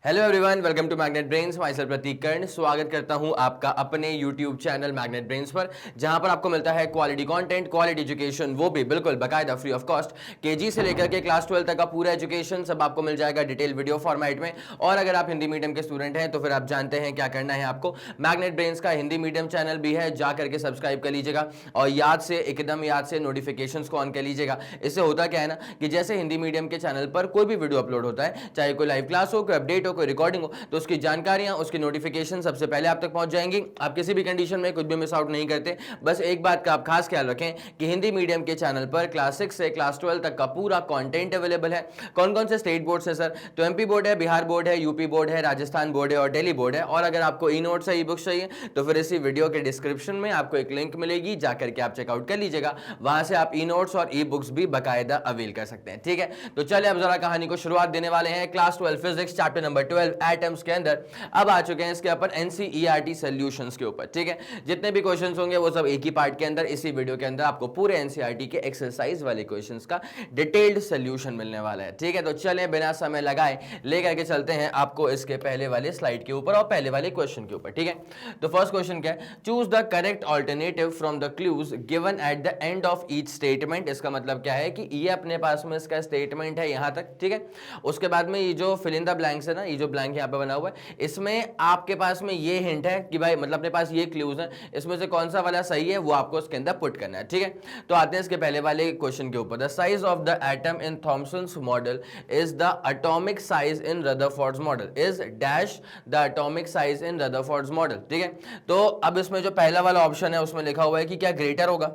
Hello everyone, welcome to Magnet Brains. Myself Pratik Karn स्वागत करता हूं आपका अपने यूट्यूब चैनल मैग्नेट ब्रेन्स पर, जहां पर आपको मिलता है क्वालिटी कंटेंट, क्वालिटी एजुकेशन, वो भी बिल्कुल बाकायदा फ्री ऑफ कॉस्ट। केजी से लेकर के क्लास 12 तक का पूरा एजुकेशन सब आपको मिल जाएगा डिटेल वीडियो फॉर्मेट में। और अगर आप हिंदी मीडियम के स्टूडेंट हैं तो फिर आप जानते हैं क्या करना है आपको। मैग्नेट ब्रेन्स का हिंदी मीडियम चैनल भी है, जा करके सब्सक्राइब कर लीजिएगा और एकदम याद से नोटिफिकेशंस को ऑन कर लीजिएगा। इससे होता क्या है ना कि जैसे हिंदी मीडियम के चैनल पर कोई भी वीडियो अपलोड होता है, चाहे कोई लाइव क्लास हो, कोई अपडेट हो, कोई रिकॉर्डिंग हो, तो उसकी जानकारियां, उसकी नोटिफिकेशन सबसे पहले आप तक पहुंच जाएंगी। आप किसी भी कंडीशन में कुछ भी मिस आउट नहीं करते। बस एक बात का आप खास ख्याल रखें कि हिंदी मीडियम के चैनल पर क्लास 6 से क्लास 12 तक का पूरा कंटेंट अवेलेबल है। कौन कौन से स्टेट बोर्ड है सर? तो एमपी बोर्ड है, बिहार बोर्ड है, यूपी बोर्ड है, राजस्थान बोर्ड है और दिल्ली बोर्ड है। और अगर आपको ई नोट्स ई बुक्स चाहिए तो फिर इसी वीडियो के डिस्क्रिप्शन में आपको एक लिंक मिलेगी, जाकर के आप चेकआउट कर लीजिएगा। वहां से आप ई नोट्स और ई बुक्स भी बाकायदा अवेल कर सकते हैं। ठीक है, तो चलिए अब जरा कहानी को शुरुआत देने वाले हैं। Class 12 physics chapter number 12 atoms के अंदर अब आ चुके हैं इसके अपन एनसीईआरटी सॉल्यूशंस के ऊपर। ठीक है, जितने भी क्वेश्चंस होंगे वो सब एक ही पार्ट के अंदर, इसी वीडियो के अंदर आपको पूरे एनसीईआरटी के एक्सरसाइज वाले क्वेश्चंस का डिटेल्ड सॉल्यूशन मिलने वाला है। ठीक है, तो चलें बिना समय लगाए लेकर के चलते हैं आपको इसके पहले वाले स्लाइड के ऊपर और पहले वाले क्वेश्चन के ऊपर। ठीक है, तो फर्स्ट क्वेश्चन क्या है? Choose the correct alternative from the clues given at the end of each statement. इसका मतलब क्या है कि ये अपने पास में इसका स्टेटमेंट है यहां तक। ठीक है, उसके बाद में ये जो फिल इन द ब्लैंक्स है ना, ये जो ब्लैंक यहां पे बना हुआ है, इसमें आपके पास में ये हिंट है कि भाई मतलब अपने पास ये क्लूज हैं, इसमें से कौन सा वाला सही है वो आपको इसके अंदर पुट करना है। ठीक है, तो आते हैं इसके पहले वाले क्वेश्चन के ऊपर। The size of the atom in Thomson's model is the atomic size in Rutherford's model is dash the atomic size in Rutherford's model. ठीक है, तो अब इसमें जो पहला वाला ऑप्शन है उसमें लिखा हुआ है कि क्या ग्रेटर होगा।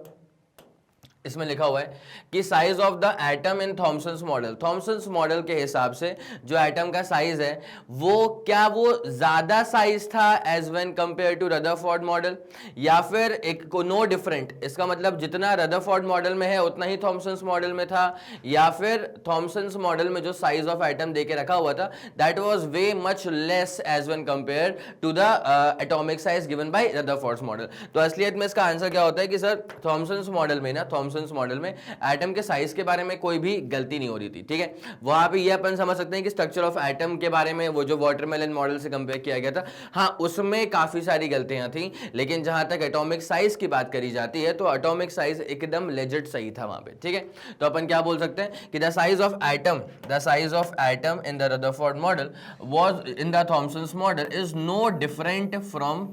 इसमें लिखा हुआ है कि size of the atom in Thomson's model, Thomson's model के हिसाब से जो एटम का साइज है वो क्या वो ज्यादा साइज था as when compare to Rutherford model, या फिर एक को नो डिफरेंट। इसका मतलब जितना रदरफोर्ड मॉडल में है उतना ही थॉमसन्स मॉडल में था, या फिर थॉमसन्स मॉडल में जो साइज ऑफ एटम देके रखा हुआ था that was way much less as when compare to the atomic size given by Rutherford's model. तो असलियत में इसका आंसर क्या होता है कि सर थॉमसन्स मॉडल में ना, मॉडल में एटम के साइज के बारे में कोई भी गलती नहीं हो रही थी। ठीक है, वहां पे ये अपन समझ सकते हैं कि स्ट्रक्चर ऑफ एटम के बारे में वो जो वाटरमेलन मॉडल से कंपेयर किया गया था, हाँ उसमें काफी सारी गलतियां थी, लेकिन जहां तक एटॉमिक साइज की बात करी जाती है तो एटॉमिक साइज एकदम लेजिट सही था वहां पे। ठीक है, तो अपन क्या बोल सकते हैं कि the size of atom in the Rutherford model was in the Thomson's model is no different from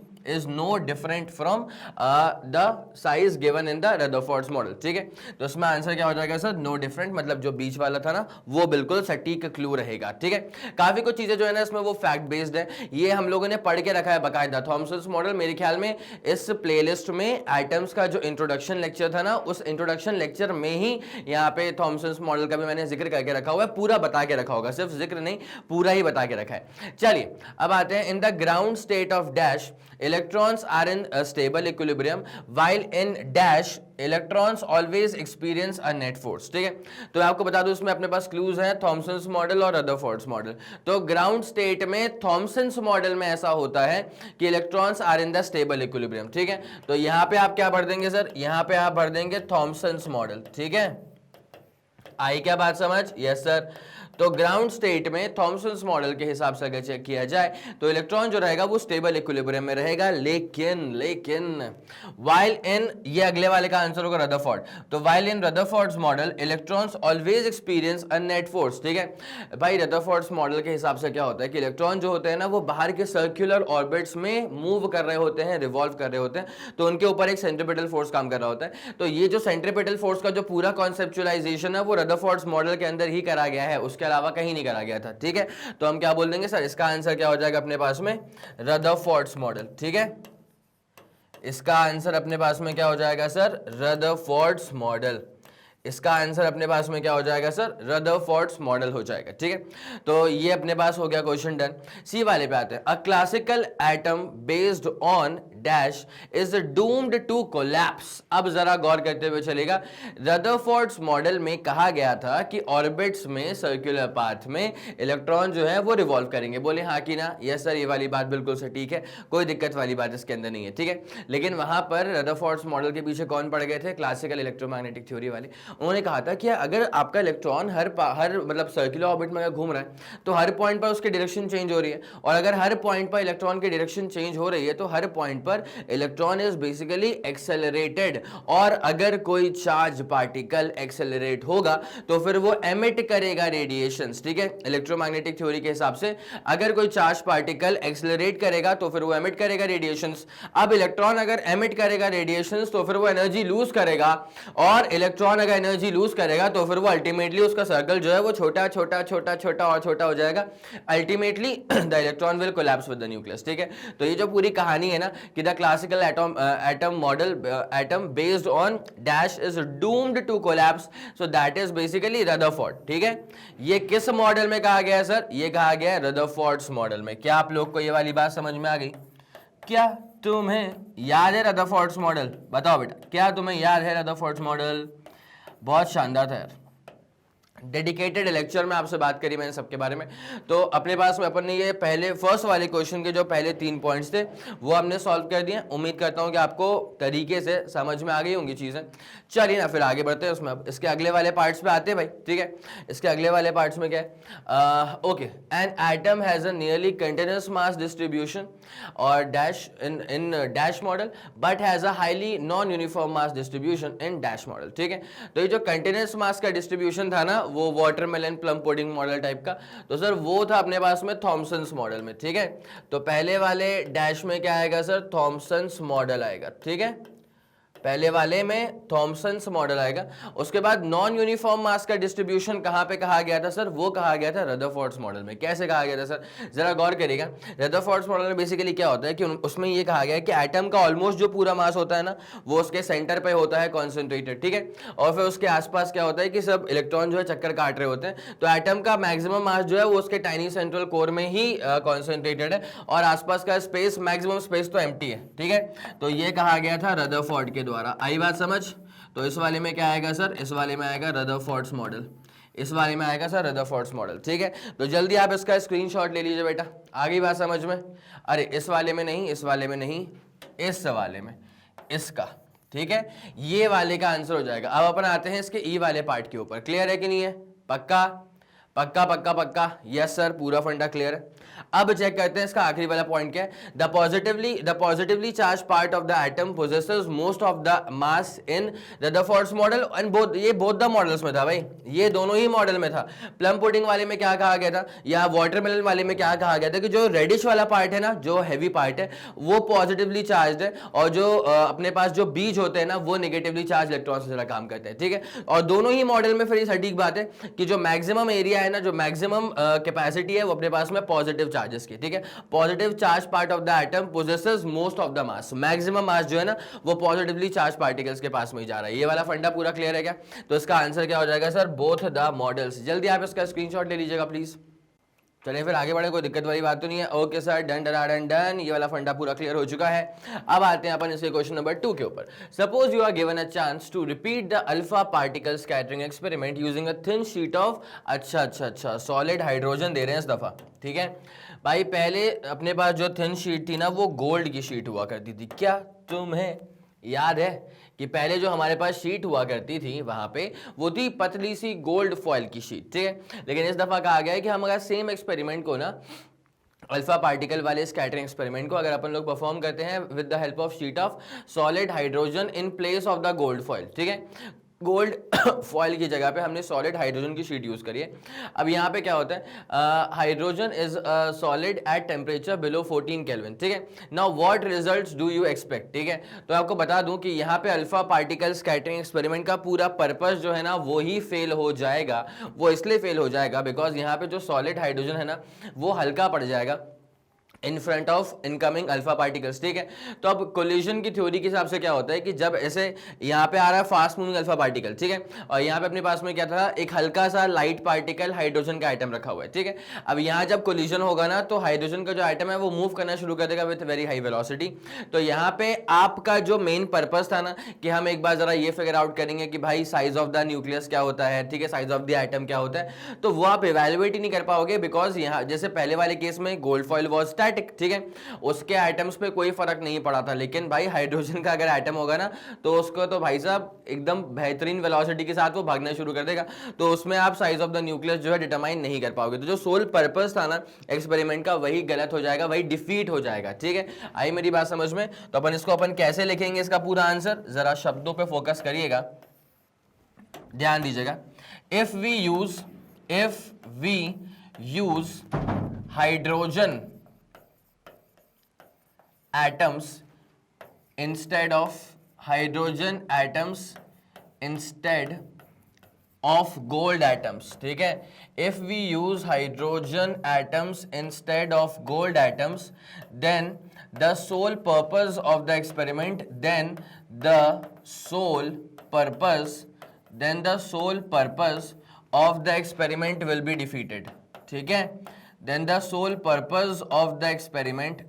the size given in the Rutherford's model। ठीक है, तो इसमें आंसर क्या हो जाएगा सर? नो डिफरेंट, मतलब जो बीच वाला था ना वो बिल्कुल सटीक क्लू रहेगा। ठीक है, काफी कुछ चीजें जो है ना इसमें वो फैक्ट बेस्ड है, ये हम लोगों ने पढ़ के रखा है बकायदा। थॉमसन्स मॉडल मेरे ख्याल में इस प्लेलिस्ट में एटम्स का जो इंट्रोडक्शन लेक्चर था ना, उस इंट्रोडक्शन लेक्चर में ही यहाँ पे थॉमसन्स मॉडल का भी मैंने जिक्र करके रखा हुआ है, पूरा बता के रखा होगा, सिर्फ जिक्र नहीं पूरा ही बता के रखा है। चलिए अब आते हैं इन the ground state of dash electrons are in a stable equilibrium while in dash electrons always experience a net force। ठीक है, तो मैं आपको बता दूं इसमें अपने पास क्लूज हैं थॉमसन्स मॉडल और रदरफोर्ड्स मॉडल। तो ग्राउंड स्टेट में थॉमसन्स मॉडल में ऐसा होता है कि electrons are in the stable equilibrium. ठीक है, तो यहां पे आप क्या भर देंगे सर? यहां पे आप भर देंगे थॉमसन्स मॉडल। ठीक है, आई क्या बात समझ? Yes sir. तो ग्राउंड स्टेट में थॉमसन्स मॉडल के हिसाब से अगर चेक किया जाए तो इलेक्ट्रॉन जो रहेगा वो स्टेबल इक्विलिब्रियम में रहेगा, लेकिन व्हाइल इन, ये अगले वाले का आंसर होगा रदरफोर्ड। तो व्हाइल इन Rutherford's model electrons always experience अ नेट फोर्स। ठीक है भाई, रदरफोर्ड्स मॉडल के हिसाब से क्या होता है कि इलेक्ट्रॉन जो होते हैं ना वो बाहर के सर्कुलर ऑर्बिट्स में मूव कर रहे होते हैं, रिवॉल्व कर रहे होते हैं, तो उनके ऊपर एक सेंट्रीपिटल फोर्स काम कर रहा होता है। तो ये जो सेंट्रीपिटल फोर्स का जो पूरा कॉन्सेप्चुअलाइजेशन है वो रदरफोर्ड्स मॉडल के अंदर ही करा गया है, उसके अलावा कहीं नहीं करा गया था। ठीक है, तो हम क्या बोल देंगे सर? इसका आंसर क्या हो जाएगा अपने पास में? Rutherford's model. ठीक है, इसका आंसर अपने पास में क्या हो जाएगा सर? Rutherford's model. इसका आंसर अपने पास में क्या हो जाएगा सर? रदरफोर्ड्स मॉडल हो जाएगा। ठीक है, तो ये अपने पास हो गया क्वेश्चन डन। सी वाले पे आते हैं। A classical atom based on dash is doomed to collapse. अब जरा गौर करते हुए चलेगा, रदरफोर्ड्स मॉडल में कहा गया था कि ऑर्बिट्स में सर्कुलर पाथ में इलेक्ट्रॉन जो है वो रिवॉल्व करेंगे। बोले हाँ कि ना? यस सर, ये वाली बात बिल्कुल सटीक है, कोई दिक्कत वाली बात इसके अंदर नहीं है। ठीक है, लेकिन वहां पर रदरफोर्ड्स मॉडल के पीछे कौन पड़ गए थे? क्लासिकल इलेक्ट्रोमैग्नेटिक थ्योरी वाले। उन्होंने कहा था कि अगर आपका इलेक्ट्रॉन हर मतलब सर्कुलर ऑर्बिट में अगर घूम रहा है तो हर पॉइंट पर उसकी डायरेक्शन चेंज हो रही है, और अगर हर पॉइंट पर इलेक्ट्रॉन की डायरेक्शन चेंज हो रही है तो हर पॉइंट पर इलेक्ट्रॉन इज बेसिकली एक्सेलरेटेड, और अगर कोई चार्ज पार्टिकल एक्सेलरेट होगा तो फिर वो एमिट करेगा रेडिएशंस, ठीक है। इलेक्ट्रोमैग्नेटिक थ्योरी के हिसाब से अगर कोई चार्ज पार्टिकल एक्सेलरेट करेगा तो फिर वो एमिट करेगा रेडिएशंस। अब इलेक्ट्रॉन अगर एमिट करेगा रेडिएशंस तो फिर वो एनर्जी लूज करेगा, और इलेक्ट्रॉन अगर एनर्जी लूज करेगा तो फिर वो अल्टीमेटली उसका सर्कल जो है वो छोटा छोटा छोटा छोटा और छोटा हो जाएगा। Ultimately the electron will collapse with the nucleus, ठीक है। तो ये जो पूरी कहानी है ना कि the classical atom model atom based on dash is doomed to collapse, so that is basically Rutherford, ठीक है। ये किस मॉडल में कहा गया है सर? ये कहा गया है रदरफोर्ड्स मॉडल में। क्या आप लोग को ये वाली बात समझ में आ गई? क्या तुम्हें याद है रदरफोर्ड्स मॉडल? बताओ बेटा, क्या तुम्हें याद है रदरफोर्ड्स मॉडल? बहुत शानदार था यार, डेडिकेटेड लेक्चर में आपसे बात करी मैंने सबके बारे में। तो अपने पास में अपन ने ये पहले फर्स्ट वाले क्वेश्चन के जो पहले 3 पॉइंट्स थे वो हमने सॉल्व कर दिए। उम्मीद करता हूँ कि आपको तरीके से समझ में आ गई होंगी चीज़ें। चलिए ना फिर आगे बढ़ते हैं उसमें। अब इसके अगले वाले पार्ट्स पे आते हैं भाई, ठीक है। इसके अगले वाले पार्ट्स में क्या है? Okay, an atom has a nearly continuous mass distribution और dash in dash model but has a highly non uniform mass distribution in dash model, ठीक है। तो ये जो कंटिन्यूअस मास का डिस्ट्रीब्यूशन था ना वो watermelon plum pudding model type का, तो सर वो था अपने पास में थॉमसन्स मॉडल में, ठीक है। तो पहले वाले डैश में क्या आएगा सर? थॉमसन्स मॉडल आएगा, ठीक है। पहले वाले में थॉमसन्स मॉडल आएगा। उसके बाद नॉन यूनिफॉर्म मास का डिस्ट्रीब्यूशन कहां पे कहा गया था सर? वो कहा गया था रदरफोर्ड्स मॉडल में। कैसे कहा गया था सर? जरा गौर करिएगा। रदरफोर्ड्स मॉडल में बेसिकली क्या होता है कि उसमें ये कहा गया है कि एटम का ऑलमोस्ट जो पूरा मास होता है ना वो उसके सेंटर पे होता है कॉन्सेंट्रेटेड, ठीक है। और फिर उसके आसपास क्या होता है कि सब इलेक्ट्रॉन जो है चक्कर काट रहे होते हैं। तो एटम का मैक्सिमम मास जो है वो उसके टाइनी सेंट्रल कोर में ही कॉन्सेंट्रेटेड है, और आसपास का स्पेस मैक्सिमम स्पेस तो एम्प्टी है, ठीक है। तो ये कहा गया था रदरफोर्ड के द्वारा। आई बात समझ? तो इस वाले में क्या आएगा सर? इस वाले में आएगा रदरफोर्ड्स मॉडल। इस वाले में आएगा सर रदरफोर्ड्स मॉडल, ठीक है। तो जल्दी आप इसका स्क्रीनशॉट ले लीजिए बेटा। आगे बात समझ में? अरे इस वाले में नहीं, इस वाले में नहीं, इस वाले में, इसका, ठीक है। ये वाले का आंसर हो जाएगा। अब अपन आते हैं इसके ई वाले पार्ट के ऊपर। क्लियर है कि नहीं है? पक्का पक्का पक्का पक्का? यस सर, पूरा फंडा क्लियर है। अब चेक करते हैं इसका आखिरी वाला पॉइंट क्या है। The positively charge part of the atom possesses most of the mass in Rutherford's model and both, ये बोथ द मॉडल्स में था भाई, ये दोनों ही मॉडल में था। प्लम पुडिंग वाले में क्या कहा गया था, या वाटरमेलन वाले में क्या कहा गया था कि जो रेडिश वाला पार्ट है ना, जो हैवी पार्ट है वो पॉजिटिवली चार्ज है, और जो अपने पास जो बीज होते हैं ना वो नेगेटिवली चार्ज इलेक्ट्रॉन से जरा काम करते हैं, ठीक है। और दोनों ही मॉडल में फिर ये सटीक बात है कि जो मैक्सिमम एरिया है ना, जो मैक्सिमम कैपेसिटी है वो अपने पास में पॉजिटिव चार्जेस की, ठीक है। Positive charge part of the atom possesses most of the mass, maximum mass जो है ना वो पॉजिटिवली चार्ज पार्टिकल्स के पास में ही जा रहा है। ये वाला फंडा पूरा क्लियर है क्या? तो इसका आंसर क्या हो जाएगा सर? Both the models. जल्दी आप इसका स्क्रीनशॉट ले लीजिएगा प्लीज। चलिए फिर आगे बढ़े, कोई दिक्कत वाली बात तो नहीं है। Okay sir, done done done done, ये वाला फंडा पूरा क्लियर हो चुका है। अब आते हैं अपन इसके क्वेश्चन नंबर 2 के ऊपर। Suppose you are given a chance to repeat the alpha particle scattering experiment using a thin sheet of, अच्छा सॉलिड हाइड्रोजन दे रहे हैं इस दफा, ठीक है भाई। पहले अपने पास जो थिन शीट थी ना वो गोल्ड की शीट हुआ करती थी। क्या तुम्हें याद है कि पहले जो हमारे पास शीट हुआ करती थी वहां पे वो थी पतली सी गोल्ड फॉइल की शीट, ठीक है। लेकिन इस दफा कहा गया है कि हम अगर सेम एक्सपेरिमेंट को ना, अल्फा पार्टिकल वाले स्कैटरिंग एक्सपेरिमेंट को अगर अपन लोग परफॉर्म करते हैं with the help of sheet of solid hydrogen in place of the gold foil, ठीक है। गोल्ड फॉइल की जगह पे हमने सॉलिड हाइड्रोजन की शीट यूज करी है। अब यहाँ पे क्या होता है, hydrogen is solid at temperature below 14 kelvin, ठीक है। Now what results do you expect, ठीक है। तो आपको बता दूं कि यहाँ पे अल्फा पार्टिकल स्कैटरिंग एक्सपेरिमेंट का पूरा पर्पस जो है ना वो ही फेल हो जाएगा। वो इसलिए फेल हो जाएगा बिकॉज यहाँ पे जो सॉलिड हाइड्रोजन है ना वो हल्का पड़ जाएगा in front of incoming alpha particles, ठीक है। तो अब कोलिजन की थ्योरी के हिसाब से क्या होता है कि जब ऐसे यहाँ पे आ रहा है फास्ट मूविंग अल्फा पार्टिकल, ठीक है, और यहाँ पे अपने पास में क्या था, एक हल्का सा लाइट पार्टिकल हाइड्रोजन का आइटम रखा हुआ है, ठीक है। अब यहाँ जब कोलिजन होगा ना तो हाइड्रोजन का जो आइटम है वो मूव करना शुरू कर देगा विथ वेरी हाई वेलोसिटी। तो यहाँ पे आपका जो मेन पर्पस था ना कि हम एक बार जरा ये फिगर आउट करेंगे कि भाई साइज ऑफ द न्यूक्लियस क्या होता है, ठीक है, साइज ऑफ द आइटम क्या होता है, तो वो आप इवेल्युएट ही नहीं कर पाओगे बिकॉज यहाँ जैसे पहले वाले केस में gold foil was static, static, ठीक है, उसके एटम्स पे कोई फर्क नहीं पड़ा था। लेकिन भाई हाइड्रोजन का अगर एटम होगा ना तो उसको तो भाई साहब एकदम बेहतरीन वेलोसिटी के साथ वो भागना शुरू कर देगा, तो उसमें आप साइज ऑफ द न्यूक्लियस जो है डिटरमाइन नहीं कर पाओगे। तो जो सोल पर्पस था ना एक्सपेरिमेंट का वही गलत हो जाएगा, वही डिफीट हो जाएगा, ठीक है। आई मेरी बात समझ में? तो अपन इसको कैसे लिखेंगे इसका पूरा आंसर, जरा शब्दों पे फोकस करिएगा, ध्यान दीजिएगा। If we use hydrogen atoms instead of gold atoms, ठीक है। if we use hydrogen atoms instead of gold atoms, then the sole purpose of the experiment of the experiment will be defeated, ठीक है। then the sole purpose of the experiment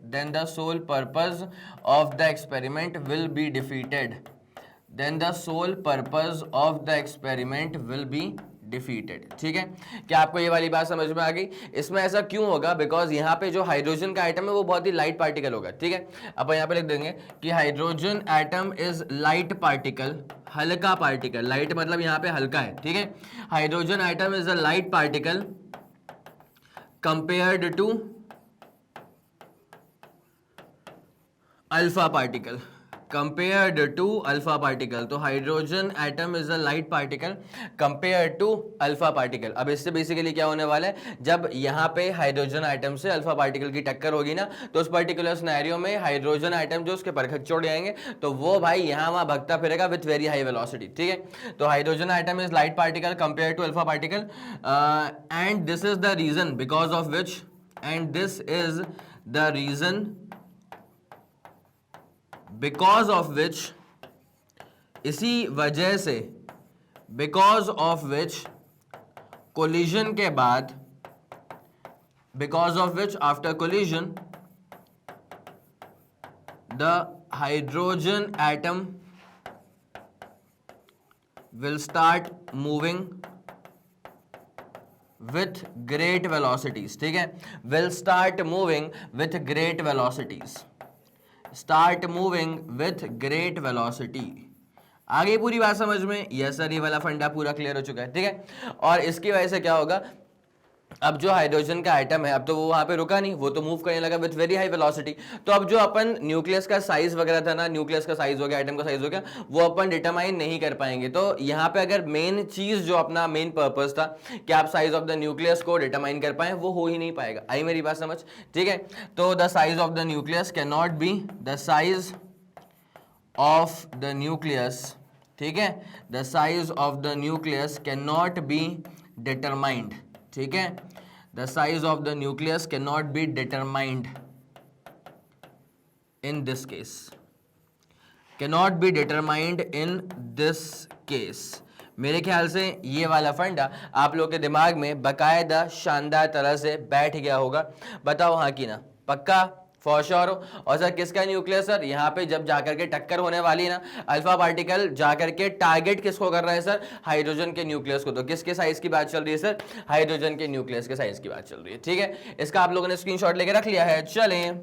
will be defeated, ठीक है। क्या आपको ये वाली बात समझ में आ गई? इसमें ऐसा क्यों होगा? बिकॉज यहाँ पे जो हाइड्रोजन का एटम है वो बहुत ही लाइट पार्टिकल होगा, ठीक है। अब यहाँ पे लिख देंगे कि hydrogen atom is light particle, हल्का पार्टिकल, लाइट मतलब यहाँ पे हल्का है, ठीक है। Hydrogen atom is a light particle compared to alpha particle, तो hydrogen atom is a light particle compared to alpha particle. अब इससे बेसिकली क्या होने वाला है, जब यहाँ पे हाइड्रोजन एटम से अल्फा पार्टिकल की टक्कर होगी ना, तो उस पर्टिकुलर सिनेरियो में हाइड्रोजन एटम जो उसके परखच छोड़ जाएंगे, तो वो भाई यहाँ वहाँ भगता फिरेगा विथ वेरी हाई वेलोसिटी, ठीक है। तो hydrogen atom is light particle compare to alpha particle, and this is the reason because of which इसी वजह से बिकॉज ऑफ विच कोलिजन के बाद after collision the hydrogen atom will start moving with great velocities, ठीक है। will start moving with great velocity। आ गई पूरी बात समझ में? यस सर, ये वाला फंडा पूरा क्लियर हो चुका है, ठीक है। और इसकी वजह से क्या होगा, अब जो हाइड्रोजन का एटम है अब तो वो वहां पे रुका नहीं, वो तो मूव करने लगा विथ वेरी हाई वेलोसिटी। तो अब जो अपन न्यूक्लियस का साइज वगैरह था ना, न्यूक्लियस का साइज हो गया, एटम का साइज हो गया, वो अपन डिटरमाइन नहीं कर पाएंगे। तो यहाँ पे अगर मेन चीज जो अपना मेन पर्पस था कि आप साइज ऑफ द न्यूक्लियस को डिटरमाइन कर पाए, वो हो ही नहीं पाएगा। आई मेरी बात समझ? ठीक है। तो the size of the nucleus can not be the size of the nucleus, ठीक है, the size of the nucleus can not be determined, ठीक है। The size of the nucleus cannot be determined in this case. Cannot be determined in this case. मेरे ख्याल से ये वाला फंडा आप लोग के दिमाग में बकायदा शानदार तरह से बैठ गया होगा। बताओ हाँ कि ना? पक्का? फॉर श्योर हो। और सर किसका न्यूक्लियस? सर यहाँ पे जब जाकर के टक्कर होने वाली है ना, अल्फा पार्टिकल जाकर के टारगेट किसको कर रहा है सर? हाइड्रोजन के न्यूक्लियस को। तो किसके साइज की बात चल रही है सर? हाइड्रोजन के न्यूक्लियस के साइज की बात चल रही है, ठीक है। इसका आप लोगों ने स्क्रीनशॉट लेके रख लिया है। चलें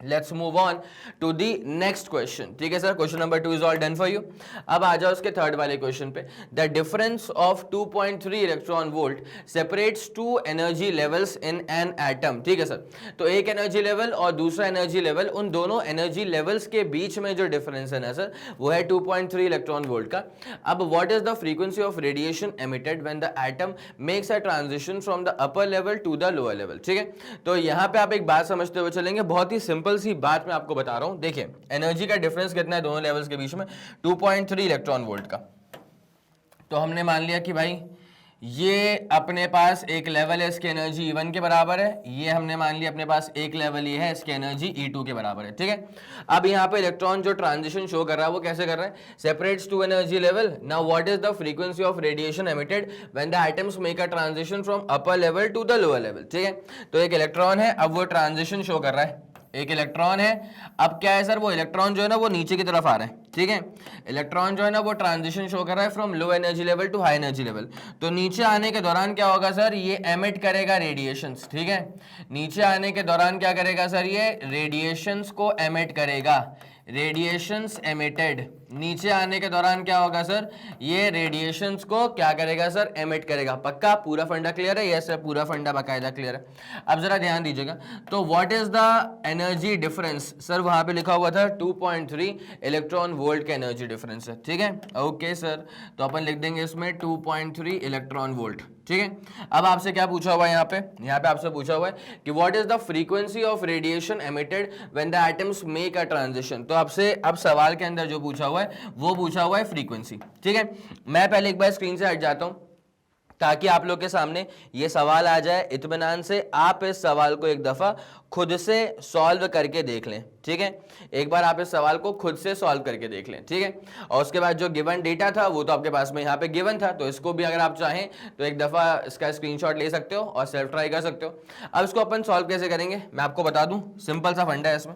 let's move on to the next question, ठीक है sir. Question number 2 is all done for you. अब आ जाओ उसके थर्ड वाले क्वेश्चन पे। The difference of 2.3 electron volt separates two energy levels in an atom, ठीक है सर। तो एक एनर्जी लेवल और दूसरा एनर्जी लेवल, उन दोनों एनर्जी लेवल्स के बीच में जो डिफरेंस है ना सर, वो है 2.3 इलेक्ट्रॉन वोल्ट का। अब what is the frequency of radiation emitted when the atom makes a transition from the upper level to the lower level, ठीक है। तो यहाँ पे आप एक बात समझते हुए चलेंगे, बहुत ही सिंपल सी बात मैं आपको बता रहा हूं। देखिए एनर्जी का डिफरेंस कितना है दोनों लेवल्स के बीच में? 2.3 इलेक्ट्रॉन वोल्ट का। तो हमने मान लिया कि भाई ये अपने पास एक लेवल है, इसकी एनर्जी E1 के बराबर है। ये हमने मान लिया अपने पास एक लेवल ये है, इसकी एनर्जी E2 के बराबर है, ठीक है। अब यहाँ पे इलेक्ट्रॉन जो ट्रांजिशन शो कर रहा है वो कैसे कर रहा है? Separates two energy level. Now what is the frequency of radiation emitted when the atoms make a transition from upper level to the lower level, ठीक है। तो एक इलेक्ट्रॉन है, अब वो ट्रांजिशन शो कर रहा है, एक इलेक्ट्रॉन है। अब क्या है सर, वो इलेक्ट्रॉन जो है ना वो नीचे की तरफ आ रहा है, ठीक है। इलेक्ट्रॉन जो है ना वो ट्रांजिशन शो कर रहा है from low energy level to high energy level. तो नीचे आने के दौरान क्या होगा सर, ये एमिट करेगा रेडिएशंस, ठीक है। नीचे आने के दौरान क्या करेगा सर, ये रेडिएशंस को एमिट करेगा, रेडिएशंस एमिटेड। नीचे आने के दौरान क्या होगा सर, ये रेडिएशंस को क्या करेगा सर, एमिट करेगा। पक्का पूरा फंडा क्लियर है? यस सर, पूरा फंडा बाकायदा क्लियर है। अब जरा ध्यान दीजिएगा, तो what is the energy difference, sir वहां पे लिखा हुआ था 2.3 इलेक्ट्रॉन वोल्ट का एनर्जी डिफरेंस है, ठीक है। ओके सर, तो अपन लिख देंगे इसमें 2.3 इलेक्ट्रॉन वोल्ट, ठीक है। अब आपसे क्या पूछा हुआ है यहाँ पे आपसे पूछा हुआ है कि what is the frequency of radiation emitted when the atoms make a transition. तो आपसे अब सवाल के अंदर जो पूछा हुआ है वो पूछा हुआ है फ्रीक्वेंसी, ठीक है। मैं पहले एक बार स्क्रीन से हट जाता हूं ताकि आप लोग के सामने ये सवाल आ जाए इत्मीनान से। आप इस सवाल को एक दफा खुद से सॉल्व करके देख लें, ठीक है। एक बार आप इस सवाल को खुद से सॉल्व करके देख लें, ठीक है। और उसके बाद जो गिवन डेटा था वो तो आपके पास में यहाँ पे गिवन था, तो इसको भी अगर आप चाहें तो एक दफा इसका स्क्रीनशॉट ले सकते हो और सेल्फ ट्राई कर सकते हो। अब इसको अपन सॉल्व कैसे करेंगे मैं आपको बता दूं, सिंपल सा फंडा है इसमें।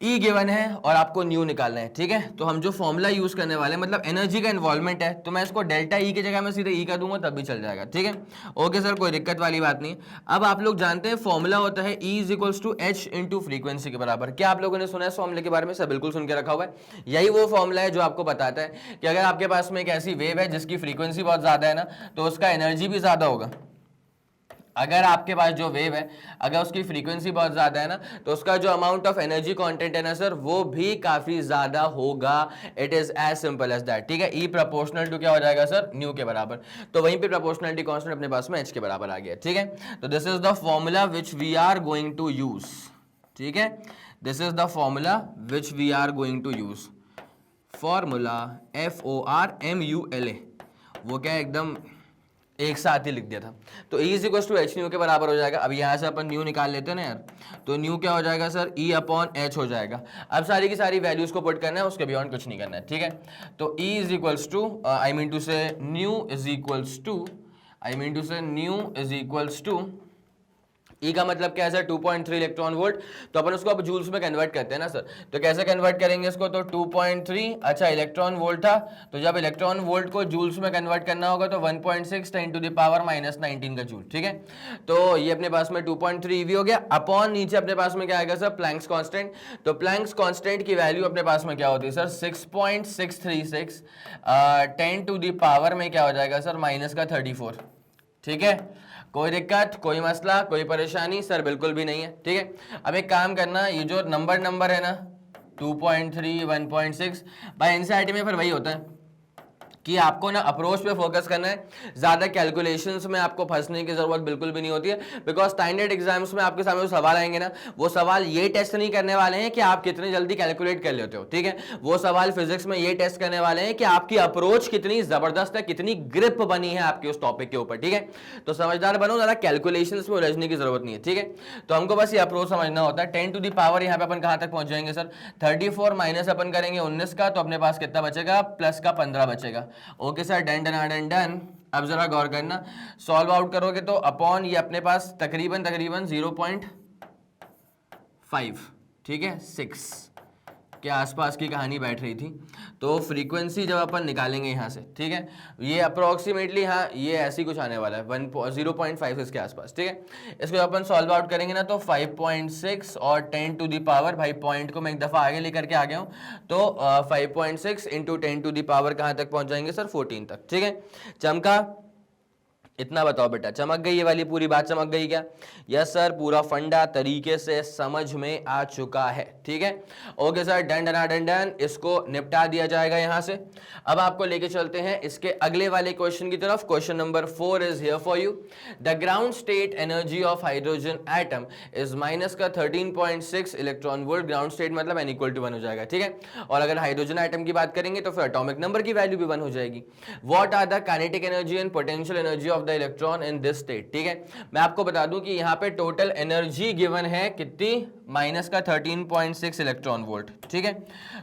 ई गिवन है और आपको न्यू निकालना है, ठीक है। तो हम जो फॉर्मूला यूज करने वाले हैं, मतलब एनर्जी का इन्वॉल्वमेंट है, तो मैं इसको डेल्टा ई की जगह में सीधे ई का दूंगा तब भी चल जाएगा, ठीक है। ओके सर, कोई दिक्कत वाली बात नहीं। अब आप लोग जानते हैं फॉर्मूला होता है E is equals to H into frequency के बराबर। क्या आप लोगों ने सुना है इस फॉर्मूले के बारे में? सर बिल्कुल सुन के रखा हुआ है। यही वो फॉर्मूला है जो आपको बताता है कि अगर आपके पास में एक ऐसी वेव है जिसकी फ्रीक्वेंसी बहुत ज्यादा है ना, तो उसका एनर्जी भी ज्यादा होगा। अगर आपके पास जो वेव है, अगर उसकी फ्रीक्वेंसी बहुत ज्यादा है ना, तो उसका जो अमाउंट ऑफ एनर्जी कंटेंट है ना सर, वो भी काफी ज्यादा होगा। It is as simple as that, ठीक है। ई प्रोपोर्शनल टू क्या हो जाएगा सर, न्यू के बराबर। तो वहीं पे प्रोपोर्शनलिटी कांस्टेंट अपने पास में एच के बराबर आ गया, ठीक है। तो this is the formula which we are going to use, ठीक है। This is the formula which we are going to use. Formula FORMULA, वो क्या एकदम एक साथ ही लिख दिया था। तो E is equal to H nu के बराबर हो जाएगा। अब यहाँ से अपन न्यू निकाल लेते हैं ना यार, तो न्यू क्या हो जाएगा सर, E अपॉन एच हो जाएगा। अब सारी की सारी वैल्यूज को पुट करना है, उसके बियॉन्ड कुछ नहीं करना है, ठीक है। तो E is equals to nu is equals to E का मतलब क्या है सर, 2.3 इलेक्ट्रॉन वोल्ट। तो अपन उसको अब जूल्स में कन्वर्ट करते हैं ना सर, तो कैसे कन्वर्ट करेंगे इसको, तो 2.3 अच्छा इलेक्ट्रॉन वोल्ट था, तो जब इलेक्ट्रॉन वोल्ट को जूल्स में कन्वर्ट करना होगा तो 1.6 10 टू द पावर -19 का जूल, ठीक है। तो ये अपने पास में 2.3 ईवी हो गया। अपॉन नीचे अपने पास में क्या आएगा सर, प्लैंक्स कांस्टेंट। तो प्लैंक्स कांस्टेंट की वैल्यू अपने पास में क्या होती है सर, 6.636 10 टू द पावर में क्या हो जाएगा सर, -34, ठीक है। कोई दिक्कत, कोई मसला, कोई परेशानी? सर बिल्कुल भी नहीं है, ठीक है। अब एक काम करना, ये जो नंबर है ना 2.3 1.6, भाई एनसीईआरटी में फिर वही होता है कि आपको ना अप्रोच पे फोकस करना है, ज्यादा कैलकुलेशंस में आपको फंसने की जरूरत बिल्कुल भी नहीं होती है। बिकॉज स्टैंडर्ड एग्जाम्स में आपके सामने जो सवाल आएंगे ना, वो सवाल ये टेस्ट नहीं करने वाले हैं कि आप कितनी जल्दी कैलकुलेट कर लेते हो, ठीक है। वो सवाल फिजिक्स में ये टेस्ट करने वाले हैं कि आपकी अप्रोच कितनी जबरदस्त है, कितनी ग्रिप बनी है आपके उस टॉपिक के ऊपर, ठीक है। तो समझदार बनो, ज्यादा कैलकुलेशंस में उलझने की जरूरत नहीं है, ठीक है। तो हमको बस ये अप्रोच समझना होता है। 10 टू द पावर यहाँ पे अपन कहां तक पहुंच जाएंगे सर, 34 माइनस अपन करेंगे 19 का, तो अपने पास कितना बचेगा, प्लस का 15 बचेगा। Okay sir, done done done done. अब जरा गौर करना, सॉल्व आउट करोगे तो अपॉन ये अपने पास तकरीबन 0.5, ठीक है, 6 के आसपास की कहानी बैठ रही थी। तो फ्रीक्वेंसी जब अपन निकालेंगे यहाँ से, ठीक है, ये अप्रोक्सीमेटली हाँ ये ऐसी कुछ आने वाला है 0.5 के आसपास, ठीक है। इसको अपन सॉल्व आउट करेंगे ना तो 5.6 और 10 टू द पावर, भाई पॉइंट को मैं एक दफ़ा आगे लेकर के आ गया हूँ, तो 5.6 इंटू 10 टू द पावर कहाँ तक पहुँच जाएंगे सर, 14 तक, ठीक है। चमका? इतना बताओ बेटा, चमक गई ये वाली पूरी बात, चमक गई क्या? यस सर, पूरा फंडा तरीके से समझ में आ चुका है, ठीक है। Okay sir, done done done done, इसको निपटा दिया जाएगा यहां से। अब आपको लेके चलते हैं इसके अगले वाले क्वेश्चन की तरफ। Question number 4 is here for you. The ground state energy of hydrogen atom is minus का 13.6 इलेक्ट्रॉन वोल्ट। ग्राउंड स्टेट मतलब n = 1 हो जाएगा, ठीक है। और अगर हाइड्रोजन एटम की बात करेंगे तो फिर एटॉमिक नंबर की वैल्यू भी 1 हो जाएगी। What are the kinetic energy and potential energy of the electron in this state, ठीक है। मैं आपको बता दूं कि यहां पे टोटल एनर्जी गिवन है कितनी, माइनस का 13.6 इलेक्ट्रॉन वोल्ट, ठीक है।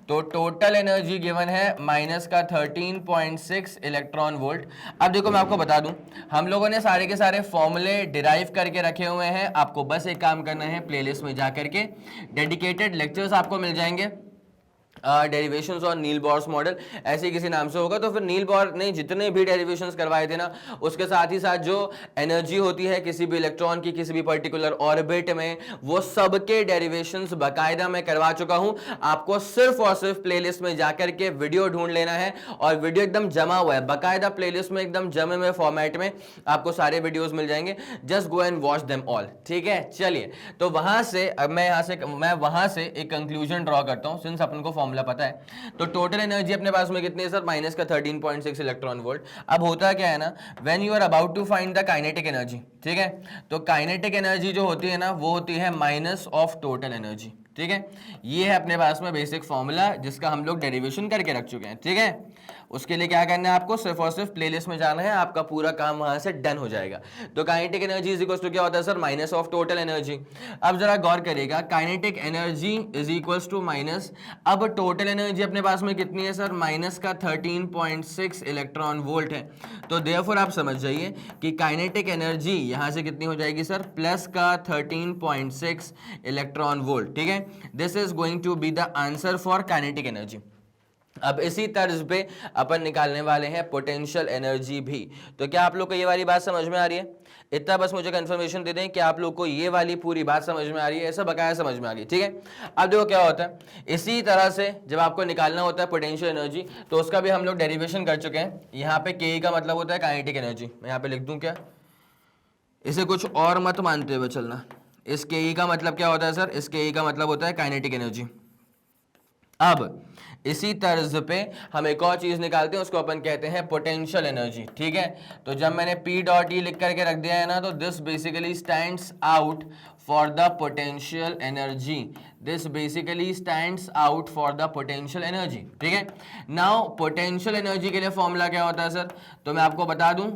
तो टोटल एनर्जी गिवन है माइनस का 13.6 इलेक्ट्रॉन वोल्ट। अब देखो मैं आपको बता दूं, हम लोगों ने सारे के सारे फॉर्मूले डिराइव करके रखे हुए हैं। आपको बस एक काम करना है, प्लेलिस्ट में जाकर के डेडिकेटेड लेक्चर्स आपको मिल जाएंगे, डेरिवेशंस और नील बोर्स मॉडल, ऐसे किसी नाम से होगा। तो फिर नील बोर ने जितने भी डेरिवेशंस करवाए थे ना, उसके साथ ही साथ जो एनर्जी होती है किसी भी इलेक्ट्रॉन की किसी भी पर्टिकुलर ऑर्बिट में, वो सबके डेरिवेशंस बाकायदा मैं करवा चुका हूं। आपको सिर्फ और सिर्फ प्लेलिस्ट में जाकर के वीडियो ढूंढ लेना है, और वीडियो एकदम जमा हुआ है बाकायदा प्लेलिस्ट में, एकदम जमे हुए फॉर्मेट में आपको सारे वीडियोस मिल जाएंगे। Just go and watch them all, ठीक है। चलिए, तो वहां से अब मैं वहां से एक कंक्लूजन ड्रॉ करता हूं, सिंस अपन को फॉर्मूला पता है। तो टोटल एनर्जी अपने पास में कितनी है सर? माइनस का 13.6 इलेक्ट्रॉन वोल्ट। अब होता क्या है ना, when you are about to find the kinetic energy, ठीक है, तो काइनेटिक एनर्जी जो होती है ना, वो होती है माइनस ऑफ टोटल एनर्जी, ठीक है। ये है अपने पास में बेसिक फॉर्मूला, जिसका हम लोग डेरिवेशन करके रख चुके हैं, ठीक है। उसके लिए क्या करना है आपको? सिर्फ और सिर्फ प्लेलिस्ट में जाना है, आपका पूरा काम वहां से डन हो जाएगा। तो kinetic energy is equal to क्या होता है sir? Minus of total energy. अब जरा गौर करिएगा, kinetic energy is equal to minus, अब टोटल एनर्जी अपने पास में कितनी है सर? माइनस का 13.6 इलेक्ट्रॉन वोल्ट है। तो देयरफॉर आप समझ जाइए कि काइनेटिक एनर्जी यहां से कितनी हो जाएगी सर? प्लस का 13.6 इलेक्ट्रॉन वोल्ट, ठीक है। This is going to be the answer for kinetic energy. अब इसी तर्ज पे अपन निकालने वाले हैं पोटेंशियल एनर्जी भी। तो क्या आप लोग को ये वाली बात समझ में आ रही है? इतना बस मुझे कंफर्मेशन दे दें कि आप लोग को ये वाली पूरी बात समझ में आ रही है, ऐसा बकाया समझ में आ रही है, ठीक है। अब देखो क्या होता है, इसी तरह से जब आपको निकालना होता है पोटेंशियल एनर्जी, तो उसका भी हम लोग डेरिवेशन कर चुके हैं। यहाँ पे के का मतलब होता है काइनेटिक एनर्जी। मैं यहाँ पे लिख दूं क्या? इसे कुछ और मत मानते हुए चलना। इस के का मतलब क्या होता है सर? इस के का मतलब होता है काइनेटिक एनर्जी। अब इसी तर्ज पे हम एक और चीज निकालते हैं, उसको अपन कहते हैं पोटेंशियल एनर्जी, ठीक है। तो जब मैंने P डॉट ई लिख करके रख दिया है ना, तो this basically stands out for the potential energy, this basically stands out for the potential energy, ठीक है। नाउ पोटेंशियल एनर्जी के लिए फॉर्मूला क्या होता है सर? तो मैं आपको बता दूं।